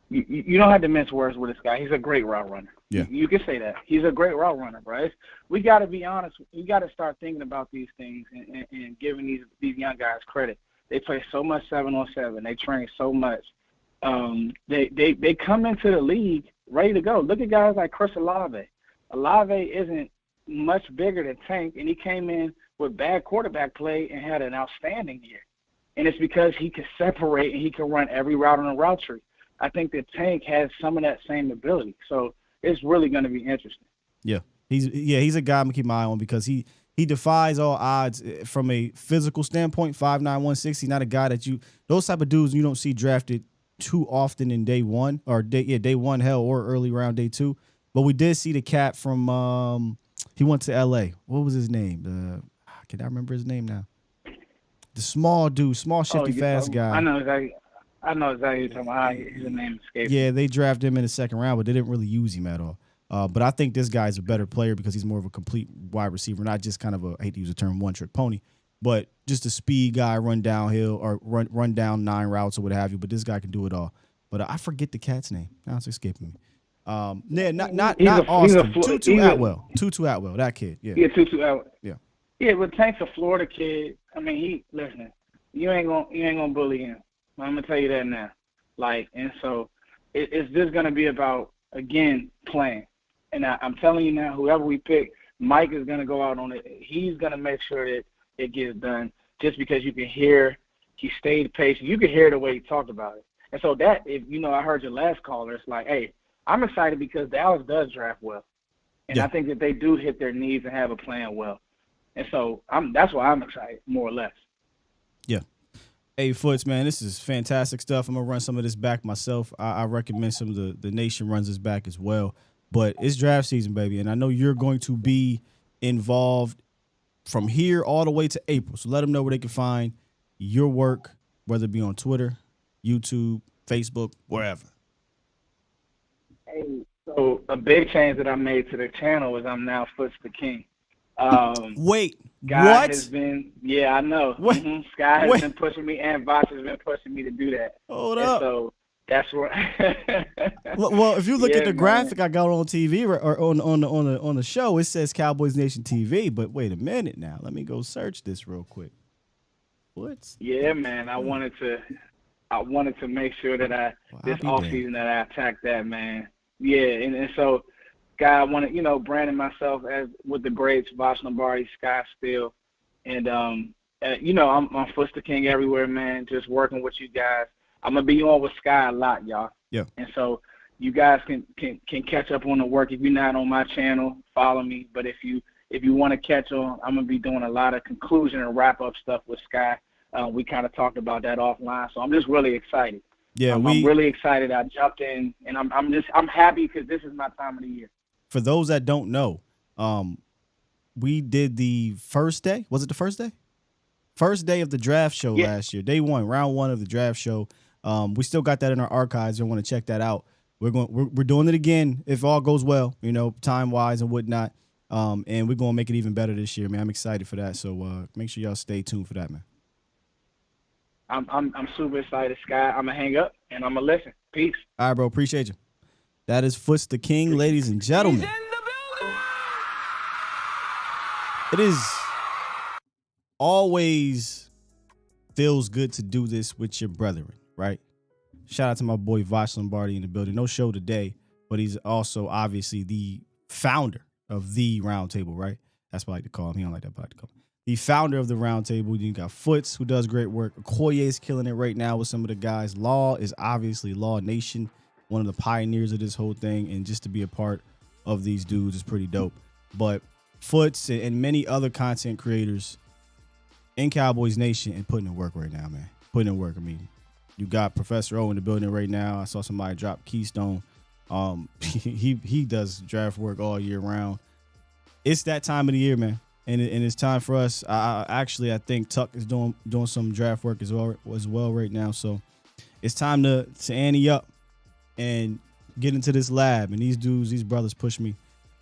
you don't have to mince words with this guy. He's a great route runner. Yeah, you can say that. He's a great route runner, bro. We got to be honest. We got to start thinking about these things and giving these young guys credit. They play so much 7-on-7. They train so much. They come into the league ready to go. Look at guys like Chris Olave. Olave isn't much bigger than Tank, and he came in with bad quarterback play and had an outstanding year. And it's because he can separate and he can run every route on the route tree. I think that Tank has some of that same ability. So it's really going to be interesting. Yeah. He's a guy I'm going to keep my eye on because he defies all odds from a physical standpoint, 5'9", 160. Not a guy that those type of dudes you don't see drafted too often in day one or day one, hell, or early round day two. But we did see the cat from he went to L.A. What was his name? Can I remember his name now? The small dude, shifty, fast guy. I know exactly what you're talking about. His name escaped. Yeah, they drafted him in the second round, but they didn't really use him at all. But I think this guy's a better player because he's more of a complete wide receiver, not just kind of I hate to use the term one-trick pony, but just a speed guy, run downhill or run down 9 routes or what have you. But this guy can do it all. But I forget the cat's name. Now it's escaping me. Not Austin. Tutu Atwell. Tutu Atwell, that kid. Yeah. Yeah, Tutu Atwell. Yeah. Yeah, but Tank's a Florida kid. I mean, listen, you ain't gonna bully him. I'm gonna tell you that now. And so it's just gonna be about again playing. And I'm telling you now, whoever we pick, Mike is gonna go out on it. He's gonna make sure that it gets done. Just because you can hear he stayed patient, you can hear the way he talked about it. And so that, if I heard your last caller, it's like, hey, I'm excited because Dallas does draft well, and I think that they do hit their needs and have a plan well. And so that's why I'm excited, more or less. Yeah. Hey, Foots, man, this is fantastic stuff. I'm going to run some of this back myself. I recommend some of the nation runs this back as well. But it's draft season, baby, and I know you're going to be involved from here all the way to April. So let them know where they can find your work, whether it be on Twitter, YouTube, Facebook, wherever. Hey, so a big change that I made to the channel is I'm now Foots the King. Wait, Guy what? Has been, yeah, I know. What? Sky has been pushing me, and Vosh has been pushing me to do that. Hold up. So that's what. Well, if you look at the man. graphic I got on TV or on the show, it says Cowboys Nation TV. But wait a minute now, let me go search this real quick. What? Yeah, man. I wanted to make sure that this offseason that I attacked that, man. Yeah, and so. Guy, I want to, branding myself as with the greats, Vosh Lombardi, Sky Steele, and I'm Foots the King everywhere, man. Just working with you guys. I'm gonna be on with Sky a lot, y'all. Yeah. And so you guys can catch up on the work. If you're not on my channel, follow me. But if you want to catch on, I'm gonna be doing a lot of conclusion and wrap up stuff with Sky. We kind of talked about that offline, so I'm just really excited. Yeah, I'm really excited. I jumped in, and I'm happy because this is my time of the year. For those that don't know, we did the first day. Was it the first day? First day of the draft show last year. Day 1, round 1 of the draft show. We still got that in our archives. I want to check that out. We're doing it again if all goes well, time wise and whatnot. And we're gonna make it even better this year, man. I'm excited for that. So make sure y'all stay tuned for that, man. I'm super excited, Sky. I'm gonna hang up and I'm gonna listen. Peace. All right, bro. Appreciate you. That is Foots the King, ladies and gentlemen. It is always feels good to do this with your brethren, right? Shout out to my boy Vosh Lombardi in the building. No show today, but he's also obviously the founder of the Roundtable, right? That's what I like to call him. He don't like that, but I like to call him. The founder of the Roundtable. You got Foots, who does great work. Okoye is killing it right now with some of the guys. Law is obviously Law Nation, one of the pioneers of this whole thing, and just to be a part of these dudes is pretty dope. But Foots and many other content creators in Cowboys Nation and putting in work right now, man. Putting in work. I mean, You got Professor O in the building right now. I saw somebody drop Keystone. He does draft work all year round. It's that time of the year, man, and it's time for us. I think Tuck is doing some draft work as well right now. So it's time to ante up and get into this lab. And these brothers push me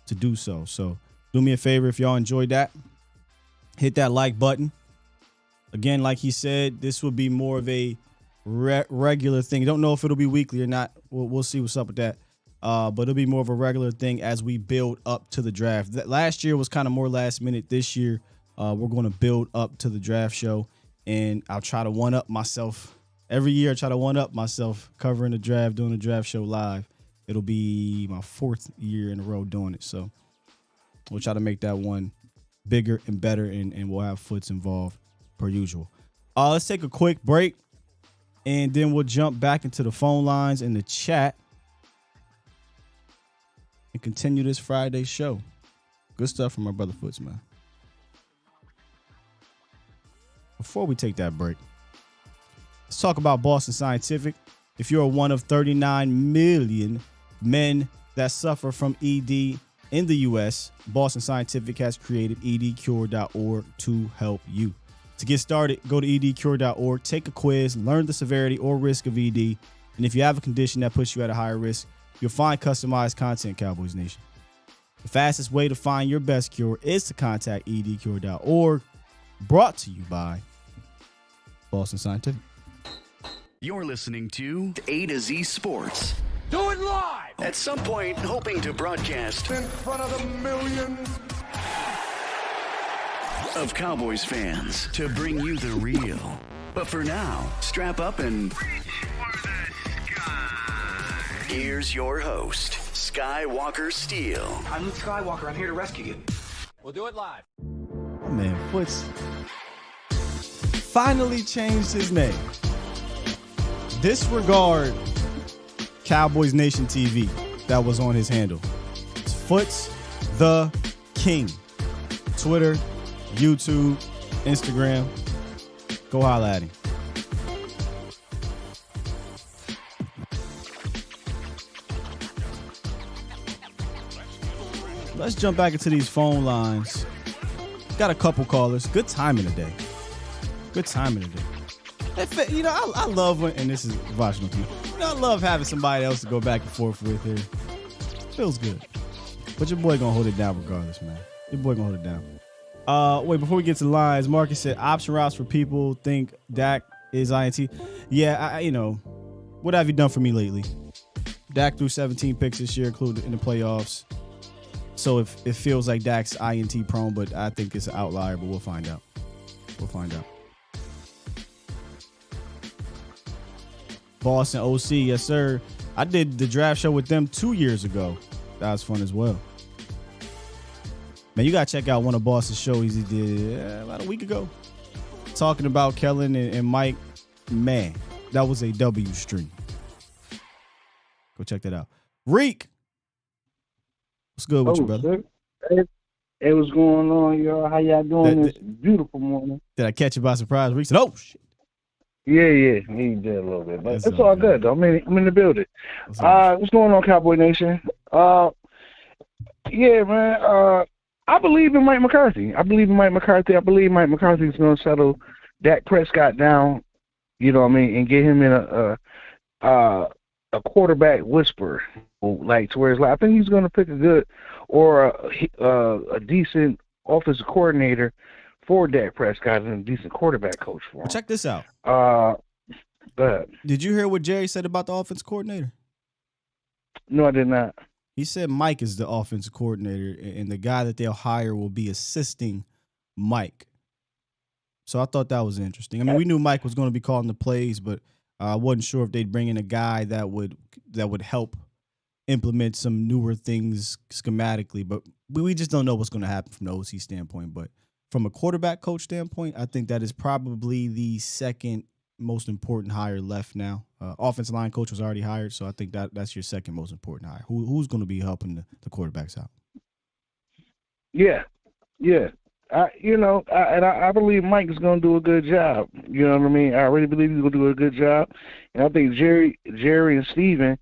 to do so. So do me a favor, if y'all enjoyed that, hit that like button. Again, like he said, this will be more of a regular thing. Don't know if it'll be weekly or not. We'll see what's up with that. But it'll be more of a regular thing as we build up to the draft. Last year was kind of more last minute. This year, we're going to build up to the draft show, and I'll try to one-up myself. Every year I try to one-up myself covering the draft, doing the draft show live. It'll be my 4th year in a row doing it. So we'll try to make that one bigger and better, and we'll have Foots involved per usual. Let's take a quick break, and then we'll jump back into the phone lines and the chat and continue this Friday show. Good stuff from my brother Foots, man. Before we take that break, let's talk about Boston Scientific. If you're one of 39 million men that suffer from ED in the U.S., Boston Scientific has created edcure.org to help you. To get started, go to edcure.org, take a quiz, learn the severity or risk of ED, and if you have a condition that puts you at a higher risk, you'll find customized content, Cowboys Nation. The fastest way to find your best cure is to contact edcure.org, brought to you by Boston Scientific. You're listening to A to Z Sports. Do it live! At some point, hoping to broadcast In front of the millions. of Cowboys fans to bring you the real. But for now, strap up and here's your host, Skywalker Steele. I'm Luke Skywalker. I'm here to rescue you. We'll do it live. My man Foots finally changed his name. Disregard Cowboys Nation TV that was on his handle. It's Foots the King. Twitter, YouTube, Instagram. Go holla at him. Let's jump back into these phone lines. Got a couple callers. Good time in the day. Good time in the day. You know, I love when, and this is Washington people. You know, I love having somebody else to go back and forth with here. Feels good. But your boy gonna hold it down regardless, man. Your boy gonna hold it down. Wait, before we get to the lines, Marcus said option routes for people think Dak is INT. Yeah, you know, what have you done for me lately? Dak threw 17 picks this year, including in the playoffs. So if it feels like Dak's INT prone, but I think it's an outlier, but we'll find out. We'll find out. Boston OC, yes, sir. I did the draft show with them 2 years ago. That was fun as well. Man, you got to check out one of Boston's shows he did about a week ago. Talking about Kellen and Mike. Man, that was a W stream. Go check that out. Reek. What's good with you, brother? Hey, what's going on, y'all? How y'all doing this beautiful morning? Did I catch you by surprise? Reek said, oh, shit. Yeah, he did a little bit, but it's all good, though. I'm in the building. What's going on, Cowboy Nation? Yeah, man. I believe in Mike McCarthy. I believe Mike McCarthy's going to settle Dak Prescott down, you know what I mean, and get him in a quarterback whisperer, like to where it's like I think he's going to pick a good or a decent offensive coordinator for Dak Prescott and a decent quarterback coach for him. Well, check this out. Go ahead. Did you hear what Jerry said about the offensive coordinator? No, I did not. He said Mike is the offensive coordinator, and the guy that they'll hire will be assisting Mike. So I thought that was interesting. I mean, we knew Mike was going to be calling the plays, but I wasn't sure if they'd bring in a guy that would help implement some newer things schematically. But we just don't know what's going to happen from the OC standpoint. But from a quarterback coach standpoint, I think that is probably the second most important hire left now. Offensive line coach was already hired, so I think that's your second most important hire. Who's going to be helping the quarterbacks out? Yeah. I believe Mike is going to do a good job. You know what I mean? I really believe he's going to do a good job. And I think Jerry and Steven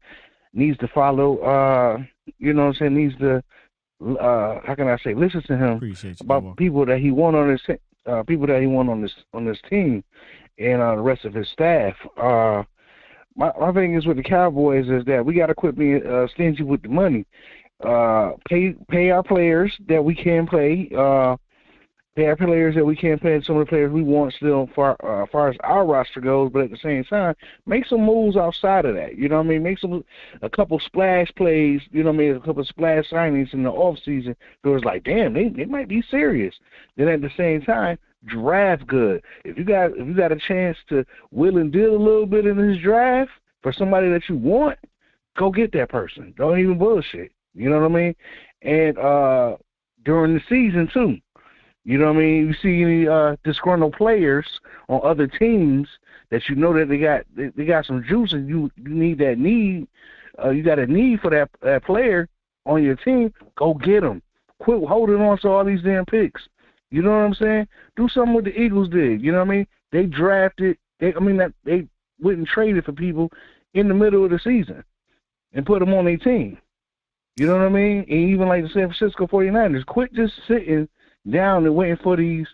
needs to follow, needs to, how can I say, listen to him about people that he want on this team and the rest of his staff. My thing is with the Cowboys is that we got to quit being stingy with the money. Pay our players that we can play. Pay our players that we can play. Some of the players we want still, far as our roster goes. But at the same time, make some moves outside of that. You know what I mean? Make a couple splash plays. You know what I mean? A couple splash signings in the off season. So it's like, damn, they might be serious. Then at the same time, draft good. If you got a chance to will and deal a little bit in this draft for somebody that you want, go get that person. Don't even bullshit. You know what I mean? And during the season too. You know what I mean? You see any disgruntled players on other teams that you know that they got some juice and you need that need. You got a need for that player on your team. Go get them. Quit holding on to all these damn picks. You know what I'm saying? Do something what the Eagles did. You know what I mean? They drafted. They went and traded for people in the middle of the season and put them on their team. You know what I mean? And even like the San Francisco 49ers, quit just sitting down and waiting for these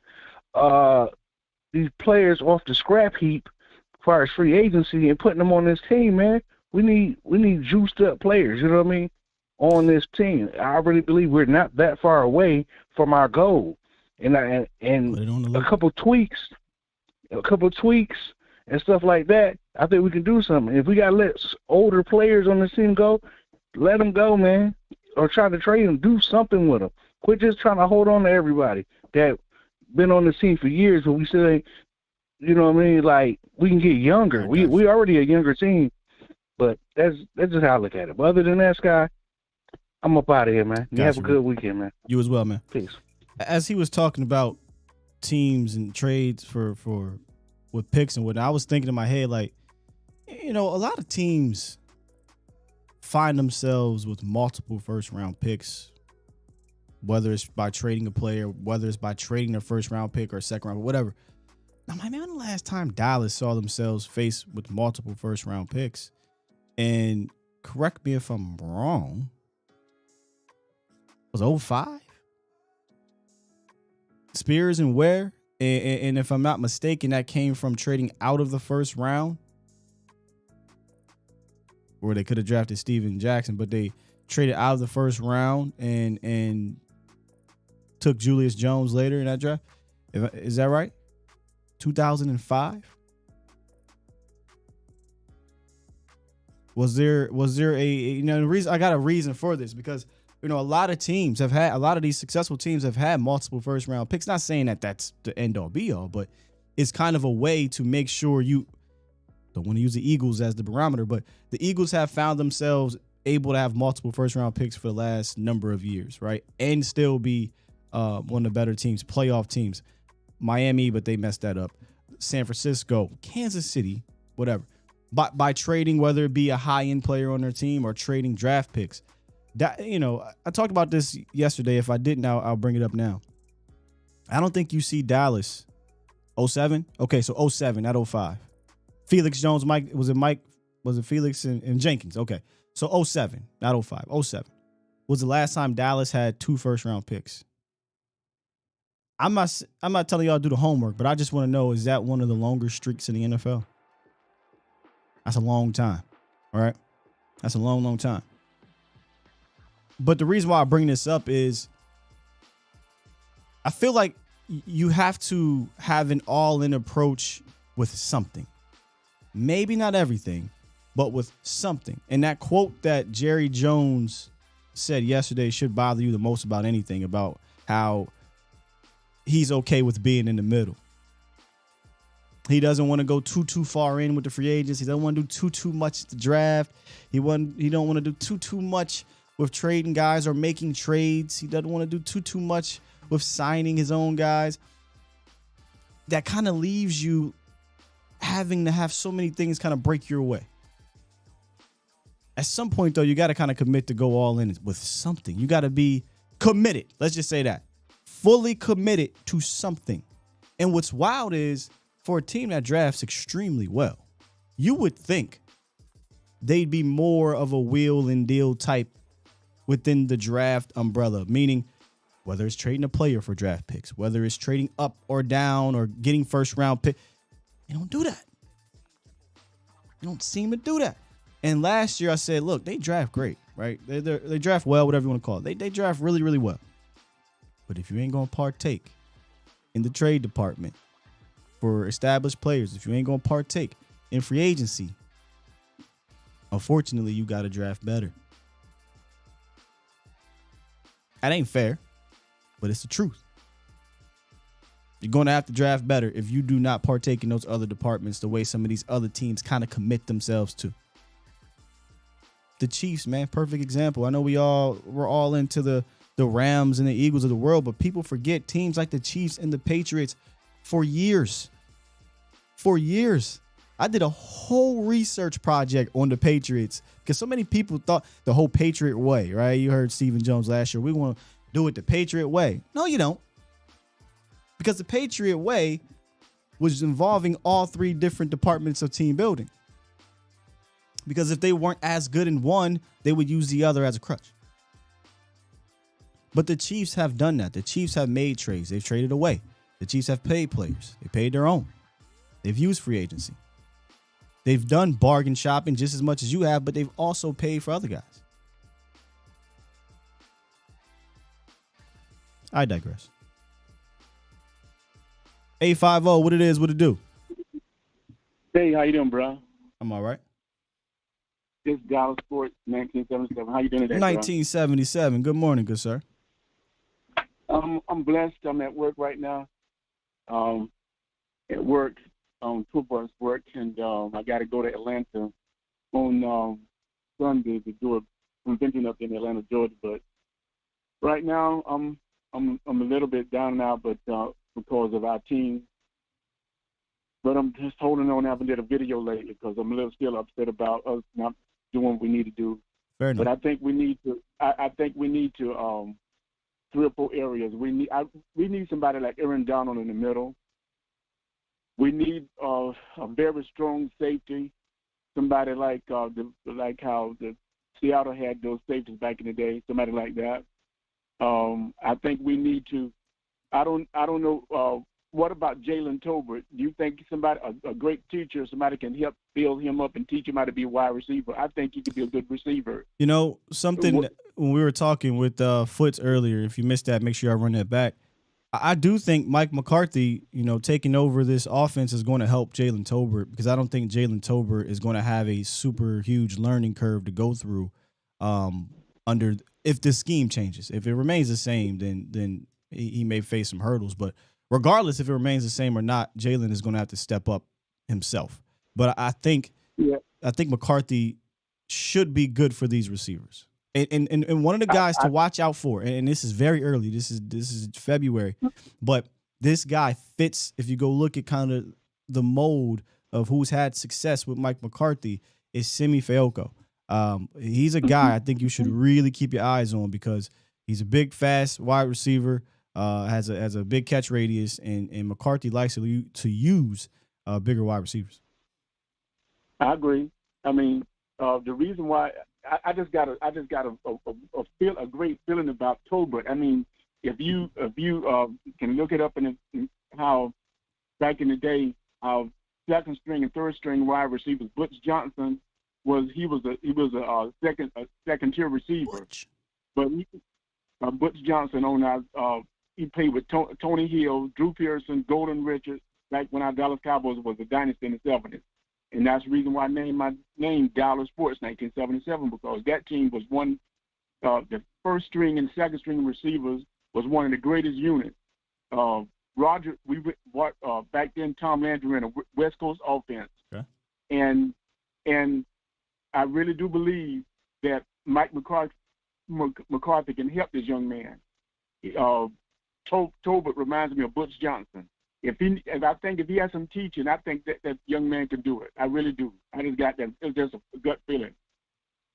players off the scrap heap as far as free agency and putting them on this team, man. We need juiced up players, you know what I mean, on this team. I really believe we're not that far away from our goal. And a couple tweaks and stuff like that, I think we can do something. If we got to let older players on this team go, let them go, man, or try to trade them. Do something with them. Quit just trying to hold on to everybody that been on the team for years, but we still ain't, you know what I mean? Like, we can get younger. We already a younger team, but that's just how I look at it. But other than that, Sky, I'm up out of here, man. You have a good weekend, man. You as well, man. Peace. As he was talking about teams and trades with picks and whatnot, I was thinking in my head, like, a lot of teams find themselves with multiple first-round picks, whether it's by trading a player, whether it's by trading their first-round pick or second-round, whatever. Now, when the last time Dallas saw themselves faced with multiple first-round picks, and correct me if I'm wrong, was 2005? Spears and Ware, and if I'm not mistaken, that came from trading out of the first round, where they could have drafted Steven Jackson, but they traded out of the first round and took Julius Jones later in that draft. Is that right? 2005? Was there a the reason I got a reason for this, because a lot of these successful teams have had multiple first round picks. Not saying that that's the end all be all, but it's kind of a way to make sure you don't want to use the Eagles as the barometer, but the Eagles have found themselves able to have multiple first round picks for the last number of years, right? And still be one of the better teams, playoff teams. Miami, but they messed that up. San Francisco, Kansas City, whatever. By trading, whether it be a high-end player on their team or trading draft picks. That, I talked about this yesterday. If I didn't, I'll bring it up now. I don't think you see Dallas 07? Okay, so 07, not 05. Felix Jones, was it Felix and Jenkins? Okay, so 07, not 05, 07 was the last time Dallas had 2 first-round picks. I'm not telling y'all to do the homework, but I just want to know, is that one of the longer streaks in the NFL? That's a long time, all right? That's a long, long time. But the reason why I bring this up is I feel like you have to have an all-in approach with something. Maybe not everything, but with something. And that quote that Jerry Jones said yesterday should bother you the most about anything, about how he's okay with being in the middle. He doesn't want to go too far in with the free agents. He doesn't want to do too much at the draft. He don't want to do too much with trading guys or making trades. He doesn't want to do too much with signing his own guys. That kind of leaves you having to have so many things kind of break your way. At some point, though, you got to kind of commit to go all in with something. You got to be committed. Let's just say that. fully committed to something. And what's wild is for a team that drafts extremely well, you would think they'd be more of a wheel and deal type within the draft umbrella, meaning whether it's trading a player for draft picks, whether it's trading up or down or getting first round pick. They don't do that. They don't seem to do that. And last year I said, look, they draft great, right? They draft well, whatever you want to call it. They draft really, really well. But if you ain't going to partake in the trade department for established players, if you ain't going to partake in free agency, unfortunately, you got to draft better. That ain't fair, but it's the truth. You're going to have to draft better if you do not partake in those other departments the way some of these other teams kind of commit themselves to. The Chiefs, man, perfect example. I know we're all into the Rams and the Eagles of the world, but people forget teams like the Chiefs and the Patriots for years. For years. I did a whole research project on the Patriots because so many people thought the whole Patriot way, right? You heard Stephen Jones last year. We want to do it the Patriot way. No, you don't. Because the Patriot way was involving all three different departments of team building. Because if they weren't as good in one, they would use the other as a crutch. But the Chiefs have done that. The Chiefs have made trades. They've traded away. The Chiefs have paid players. They paid their own. They've used free agency. They've done bargain shopping just as much as you have, but they've also paid for other guys. I digress. 850, what it is, what it do? Hey, how you doing, bro? I'm all right. This Dallas Sports 1977. How you doing today, 1977. Good morning, good sir. I'm blessed. I'm at work right now. At work, tour bus work, and I got to go to Atlanta on Sunday to do a convention up in Atlanta, Georgia. But right now, I'm a little bit down now, but because of our team. But I'm just holding on. I haven't did a video lately because I'm a little still upset about us not doing what we need to do. Fair enough. But I think we need to. I think we need to triple areas. We need somebody like Aaron Donald in the middle. We need a very strong safety. Somebody like how the Seattle had those safeties back in the day. Somebody like that. I think we need to. I don't know. What about Jalen Tolbert? Do you think somebody, a great teacher, somebody can help build him up and teach him how to be a wide receiver? I think he could be a good receiver. You know, something when we were talking with Foots earlier, if you missed that, make sure I run that back. I do think Mike McCarthy, taking over this offense is going to help Jalen Tolbert because I don't think Jalen Tolbert is going to have a super huge learning curve to go through if the scheme changes. If it remains the same, then he may face some hurdles, but regardless if it remains the same or not, Jalen is going to have to step up himself. But I think McCarthy should be good for these receivers. And one of the guys to watch out for, and this is very early, this is February, but this guy fits, if you go look at kind of the mold of who's had success with Mike McCarthy, is Simi Fehoko. He's a guy I think you should really keep your eyes on because he's a big, fast wide receiver. Has a big catch radius, and McCarthy likes to use bigger wide receivers. I agree. I mean, the reason why I just got a great feeling about Tolbert. I mean, if you can look it up in how back in the day, how second string and third string wide receivers, Butch Johnson was a second tier receiver, but Butch Johnson on our. He played with Tony Hill, Drew Pearson, Golden Richards, back when our Dallas Cowboys was a dynasty in the 70s. And that's the reason why I named my name Dallas Sports 1977, because that team was the first string and second string receivers was one of the greatest units. Roger, back then Tom Landry ran a West Coast offense. Okay. And I really do believe that Mike McCarthy can help this young man. Tolbert reminds me of Butch Johnson. If he has some teaching, I think that young man can do it. I really do. I just got that. It's just a gut feeling.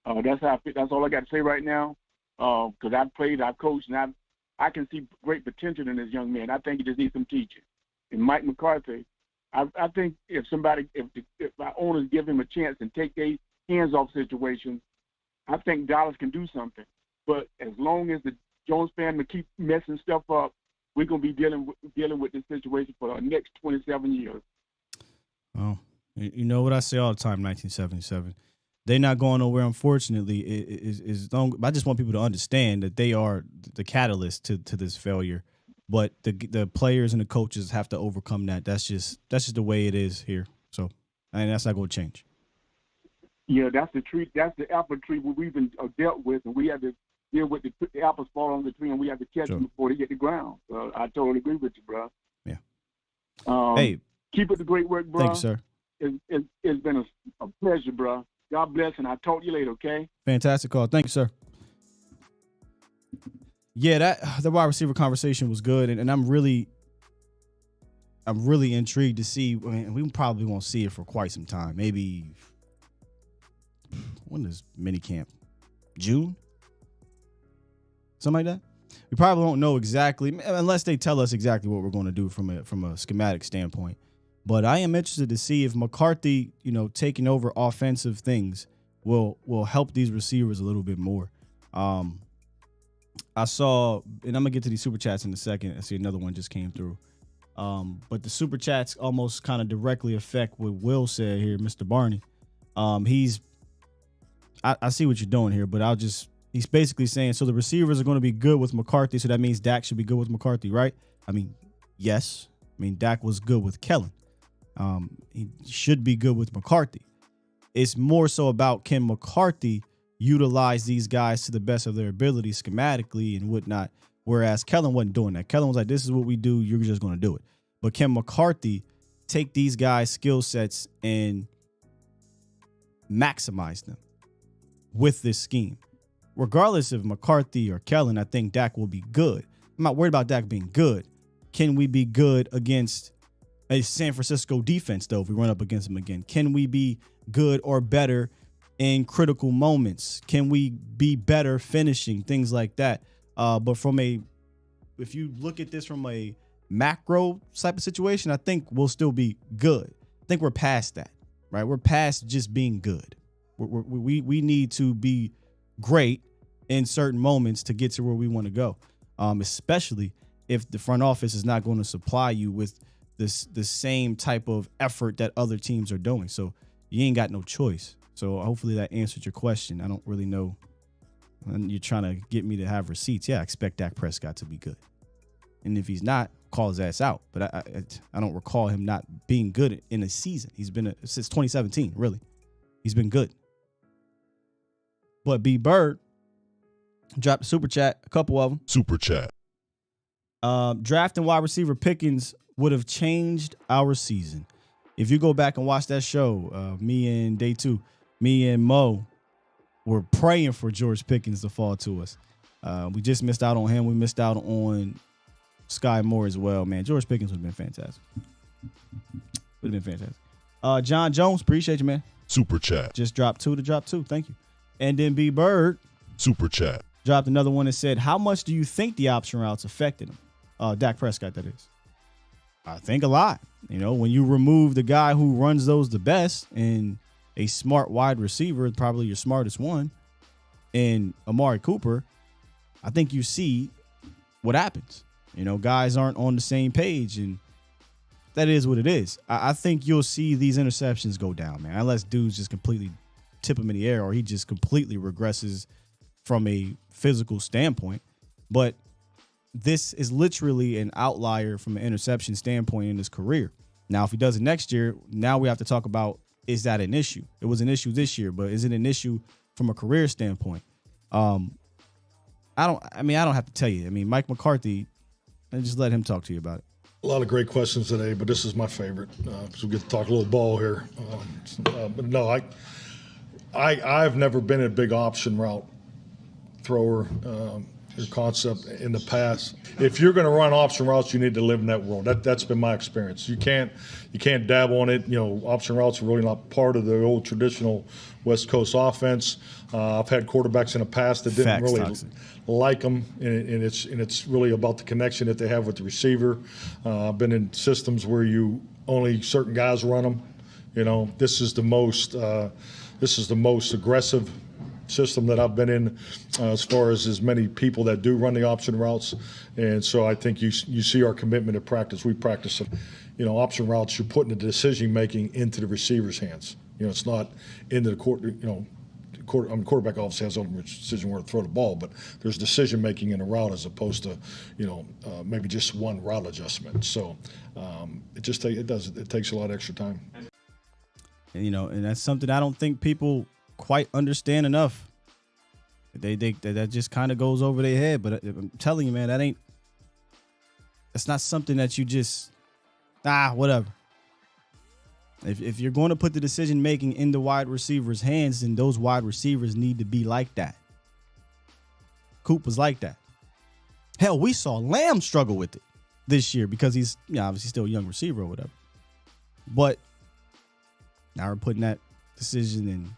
That's all I got to say right now. Because I've played, I've coached, and I can see great potential in this young man. I think he just needs some teaching. And Mike McCarthy, I think if our owners give him a chance and take their hands off situations, I think Dallas can do something. But as long as the Jones family keep messing stuff up, we're gonna be dealing with this situation for the next 27 years. Oh, you know what I say all the time, 1977. They're not going nowhere, unfortunately. I just want people to understand that they are the catalyst to this failure. But the players and the coaches have to overcome that. That's just the way it is here. So, and that's not going to change. Yeah, that's the tree. That's the apple tree we've been dealt with, and we have to deal with the apples fall on the tree, and we have to catch them before they hit the ground. I totally agree with you, bro. Yeah. Hey, keep up the great work, bro. Thank you, sir. It's been a pleasure, bro. God bless, and I'll talk to you later, okay? Fantastic call. Thank you, sir. Yeah, the wide receiver conversation was good, and I'm really intrigued to see. I mean, we probably won't see it for quite some time. Maybe when is minicamp? June? Something like that. We probably won't know exactly unless they tell us exactly what we're going to do from a schematic standpoint. But I am interested to see if McCarthy, taking over offensive things will help these receivers a little bit more. I saw, and I'm going to get to these super chats in a second. I see another one just came through. But the super chats almost kind of directly affect what Will said here, Mr. Barney. I see what you're doing here, but he's basically saying, so the receivers are going to be good with McCarthy, so that means Dak should be good with McCarthy, right? I mean, yes. I mean, Dak was good with Kellen. He should be good with McCarthy. It's more so about, can McCarthy utilize these guys to the best of their ability schematically and whatnot, whereas Kellen wasn't doing that. Kellen was like, this is what we do, you're just going to do it. But can McCarthy take these guys' skill sets and maximize them with this scheme? Regardless of McCarthy or Kellen, I think Dak will be good. I'm not worried about Dak being good. Can we be good against a San Francisco defense, though, if we run up against them again? Can we be good or better in critical moments? Can we be better finishing? Things like that. But if you look at this from a macro type of situation, I think we'll still be good. I think we're past that, right? We're past just being good. We need to be great in certain moments to get to where we want to go, especially if the front office is not going to supply you with the same type of effort that other teams are doing. So you ain't got no choice. So hopefully that answered your question. I don't really know. And you're trying to get me to have receipts. Yeah, I expect Dak Prescott to be good. And if he's not, call his ass out. But I don't recall him not being good in a season. He's been since 2017, really. He's been good. But B. Bird dropped a super chat, a couple of them. Super chat. Drafting wide receiver Pickens would have changed our season. If you go back and watch that show, me and Day 2, me and Mo were praying for George Pickens to fall to us. We just missed out on him. We missed out on Sky Moore as well, man. George Pickens would have been fantastic. Would have been fantastic. John Jones, appreciate you, man. Super chat. Just dropped two to drop two. Thank you. And then B. Bird. Super chat. Dropped another one that said, how much do you think the option routes affected him? Dak Prescott, that is. I think a lot. When you remove the guy who runs those the best and a smart wide receiver, probably your smartest one, and Amari Cooper, I think you see what happens. Guys aren't on the same page, and that is what it is. I think you'll see these interceptions go down, man, unless dudes just completely tip him in the air or he just completely regresses from a physical standpoint. But this is literally an outlier from an interception standpoint in his career. Now, if he does it next year, now we have to talk about, is that an issue? It was an issue this year, but is it an issue from a career standpoint? I don't have to tell you. Mike McCarthy, and just let him talk to you about it. A lot of great questions today, but this is my favorite. So we get to talk a little ball here. But no, I've never been a big option route thrower. concept in the past. If you're going to run option routes, you need to live in that world. That's been my experience. You can't dab on it. Option routes are really not part of the old traditional West Coast offense. I've had quarterbacks in the past that didn't really like them, and it's really about the connection that they have with the receiver. I've been in systems where only certain guys run them. This is the most aggressive system that I've been in as far as many people that do run the option routes. And so I think you see our commitment to practice. We practice, option routes. You're putting the decision making into the receiver's hands. It's not into the court. Quarterback obviously has ultimate decision where to throw the ball, but there's decision making in a route as opposed to, maybe just one route adjustment. So it takes a lot of extra time. And that's something I don't think people quite understand enough. That just kind of goes over their head. But I'm telling you, man, that's not something that you just whatever. If you're going to put the decision making in the wide receiver's hands, then those wide receivers need to be like that. Coop was like that. Hell, we saw Lamb struggle with it this year because he's obviously still a young receiver or whatever. But now we're putting that decision in,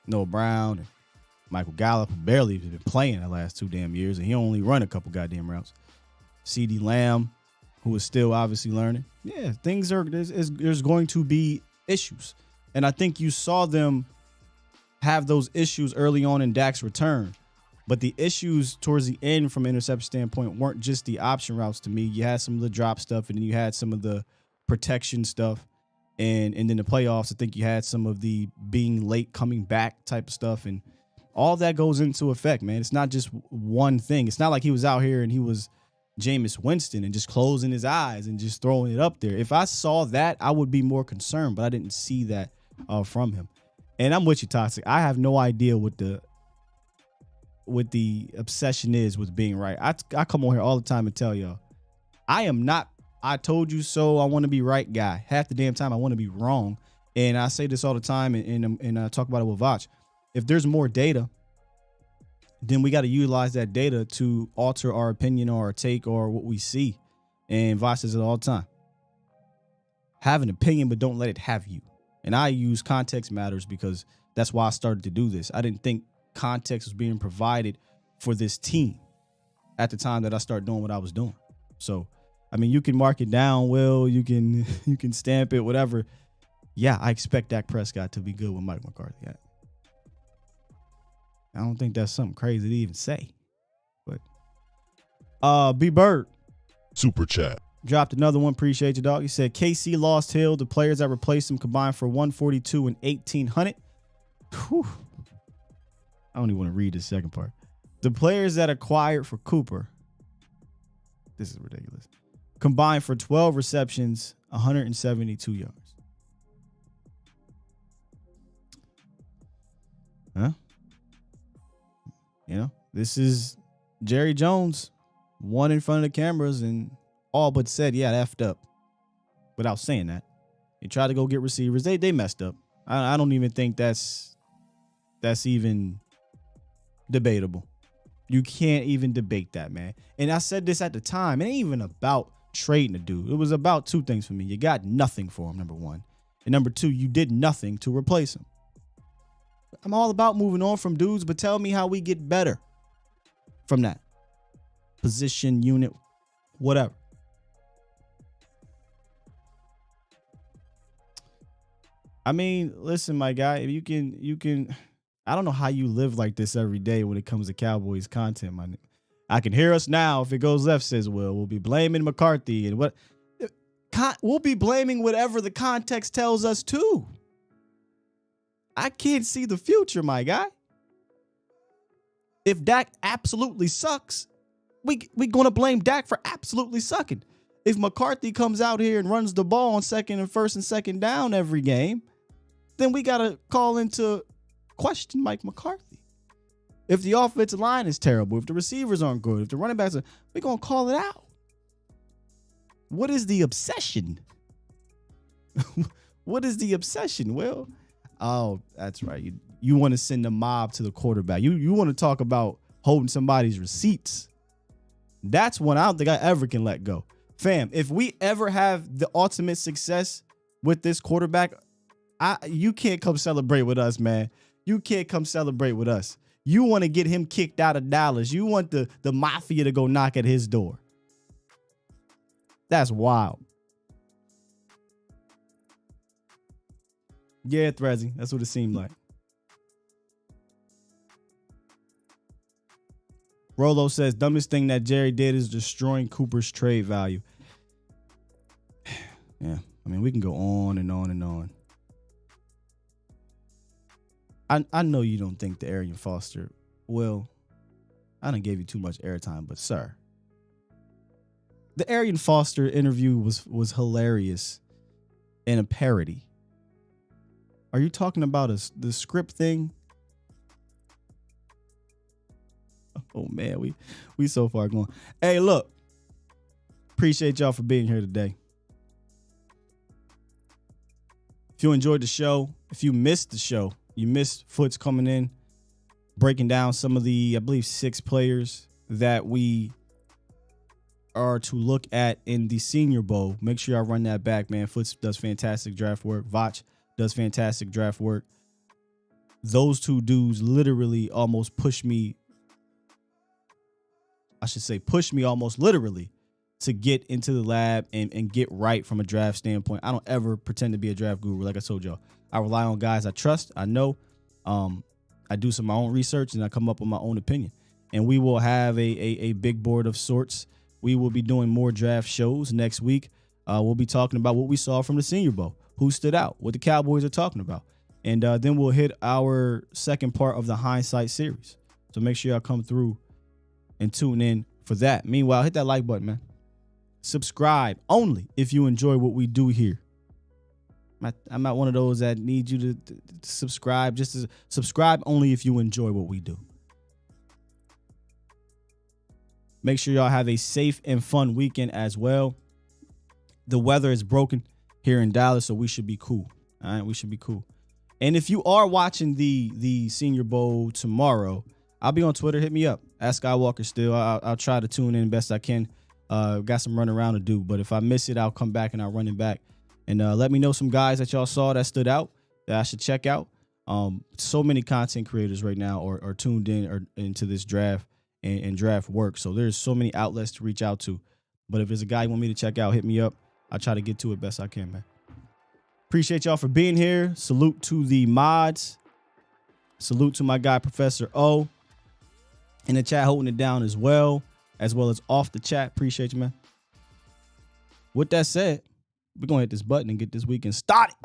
Noah Brown and Michael Gallup, who barely has been playing the last 2 damn years, and he only run a couple goddamn routes. CeeDee Lamb, who is still obviously learning. Yeah, there's going to be issues. And I think you saw them have those issues early on in Dak's return. But the issues towards the end from an interception standpoint weren't just the option routes to me. You had some of the drop stuff, and then you had some of the protection stuff. And then the playoffs, I think you had some of the being late coming back type of stuff. And all that goes into effect, man. It's not just one thing. It's not like he was out here and he was Jameis Winston and just closing his eyes and just throwing it up there. If I saw that, I would be more concerned, but I didn't see that from him. And I'm with you, Toxic. I have no idea what the obsession is with being right. I come on here all the time and tell y'all, I am not I told you so, I want to be right guy. Half the damn time I want to be wrong. And I say this all the time and I talk about it with Vach. If there's more data, then we got to utilize that data to alter our opinion or our take or what we see. And Vach says it all the time. Have an opinion, but don't let it have you. And I use context matters because that's why I started to do this. I didn't think context was being provided for this team at the time that I started doing what I was doing. So, I mean, you can mark it down, Will. You can stamp it, whatever. Yeah, I expect Dak Prescott to be good with Mike McCarthy. I don't think that's something crazy to even say. But B Bird Super Chat dropped another one. Appreciate you, dog. He said KC lost Hill. The players that replaced him combined for 142 and 1,800. Whew. I don't even want to read the second part. The players that acquired for Cooper. This is ridiculous. Combined for 12 receptions, 172 yards. Huh? This is Jerry Jones, one in front of the cameras and all but said, yeah, effed up. Without saying that. He tried to go get receivers. They messed up. I don't even think that's even debatable. You can't even debate that, man. And I said this at the time. It ain't even about trading a dude. It was about two things for me. You got nothing for him, number one. And number two, you did nothing to replace him. I'm all about moving on from dudes, but tell me how we get better from that. Position, unit, whatever. I mean, listen, my guy, if you can, I don't know how you live like this every day when it comes to Cowboys content, my nigga. I can hear us now. If it goes left, says we'll be blaming McCarthy and what we'll be blaming whatever the context tells us to. I can't see the future, my guy. If Dak absolutely sucks, we gonna blame Dak for absolutely sucking. If McCarthy comes out here and runs the ball on second and first and second down every game, then we gotta call into question Mike McCarthy. If the offensive line is terrible, if the receivers aren't good, if the running backs are, we're going to call it out. What is the obsession? What is the obsession, Will? Oh, that's right. you want to send the mob to the quarterback. You want to talk about holding somebody's receipts. That's one I don't think I ever can let go. Fam, if we ever have the ultimate success with this quarterback, you can't come celebrate with us, man. You can't come celebrate with us. You want to get him kicked out of Dallas. You want the mafia to go knock at his door. That's wild. Yeah, Threzzy. That's what it seemed like. Rolo says, dumbest thing that Jerry did is destroying Cooper's trade value. Yeah, I mean, we can go on and on and on. I know you don't think the Arian Foster, well, I done gave you too much airtime, but sir, the Arian Foster interview was hilarious and a parody. Are you talking about the script thing? Oh man, we so far gone. Hey, look, appreciate y'all for being here today. If you enjoyed the show, if you missed the show, you missed Foots coming in, breaking down some of the, I believe, 6 players that we are to look at in the Senior Bowl. Make sure y'all run that back, man. Foots does fantastic draft work. Vach does fantastic draft work. Those two dudes literally almost pushed me almost literally to get into the lab and get right from a draft standpoint. I don't ever pretend to be a draft guru. Like I told y'all, I rely on guys I trust. I know. I do some of my own research and I come up with my own opinion. And we will have a big board of sorts. We will be doing more draft shows next week. We'll be talking about what we saw from the Senior Bowl, who stood out, what the Cowboys are talking about. And then we'll hit our second part of the Hindsight series. So make sure y'all come through and tune in for that. Meanwhile, hit that like button, man. Subscribe only if you enjoy what we do here. I'm not one of those that need you to subscribe. Just to subscribe only if you enjoy what we do. Make sure y'all have a safe and fun weekend as well. The weather is broken here in Dallas, so we should be cool. All right, we should be cool. And if you are watching the Senior Bowl tomorrow, I'll be on Twitter. Hit me up. Ask Skywalker still. I'll try to tune in best I can. Got some running around to do, but if I miss it, I'll come back and I'll run it back. And let me know some guys that y'all saw that stood out that I should check out. So many content creators right now are tuned in or into this draft and draft work. So there's so many outlets to reach out to. But if there's a guy you want me to check out, hit me up. I'll try to get to it best I can, man. Appreciate y'all for being here. Salute to the mods. Salute to my guy, Professor O. In the chat, holding it down as well as off the chat. Appreciate you, man. With that said, we're going to hit this button and get this weekend started.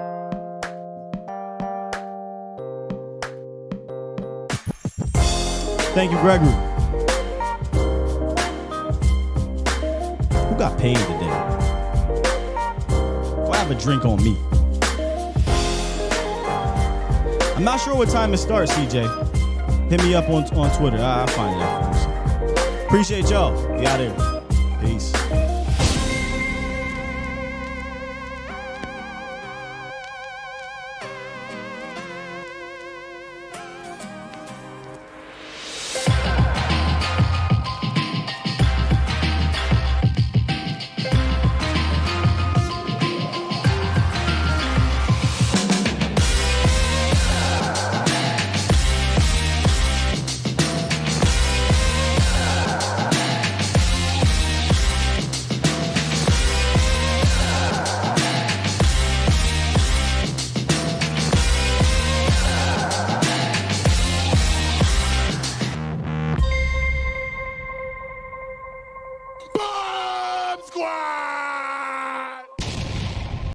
Thank you, Gregory. Who got paid today? Why have a drink on me? I'm not sure what time it starts, CJ. Hit me up on Twitter. I'll find it out for you. Appreciate y'all. Be out here. Peace.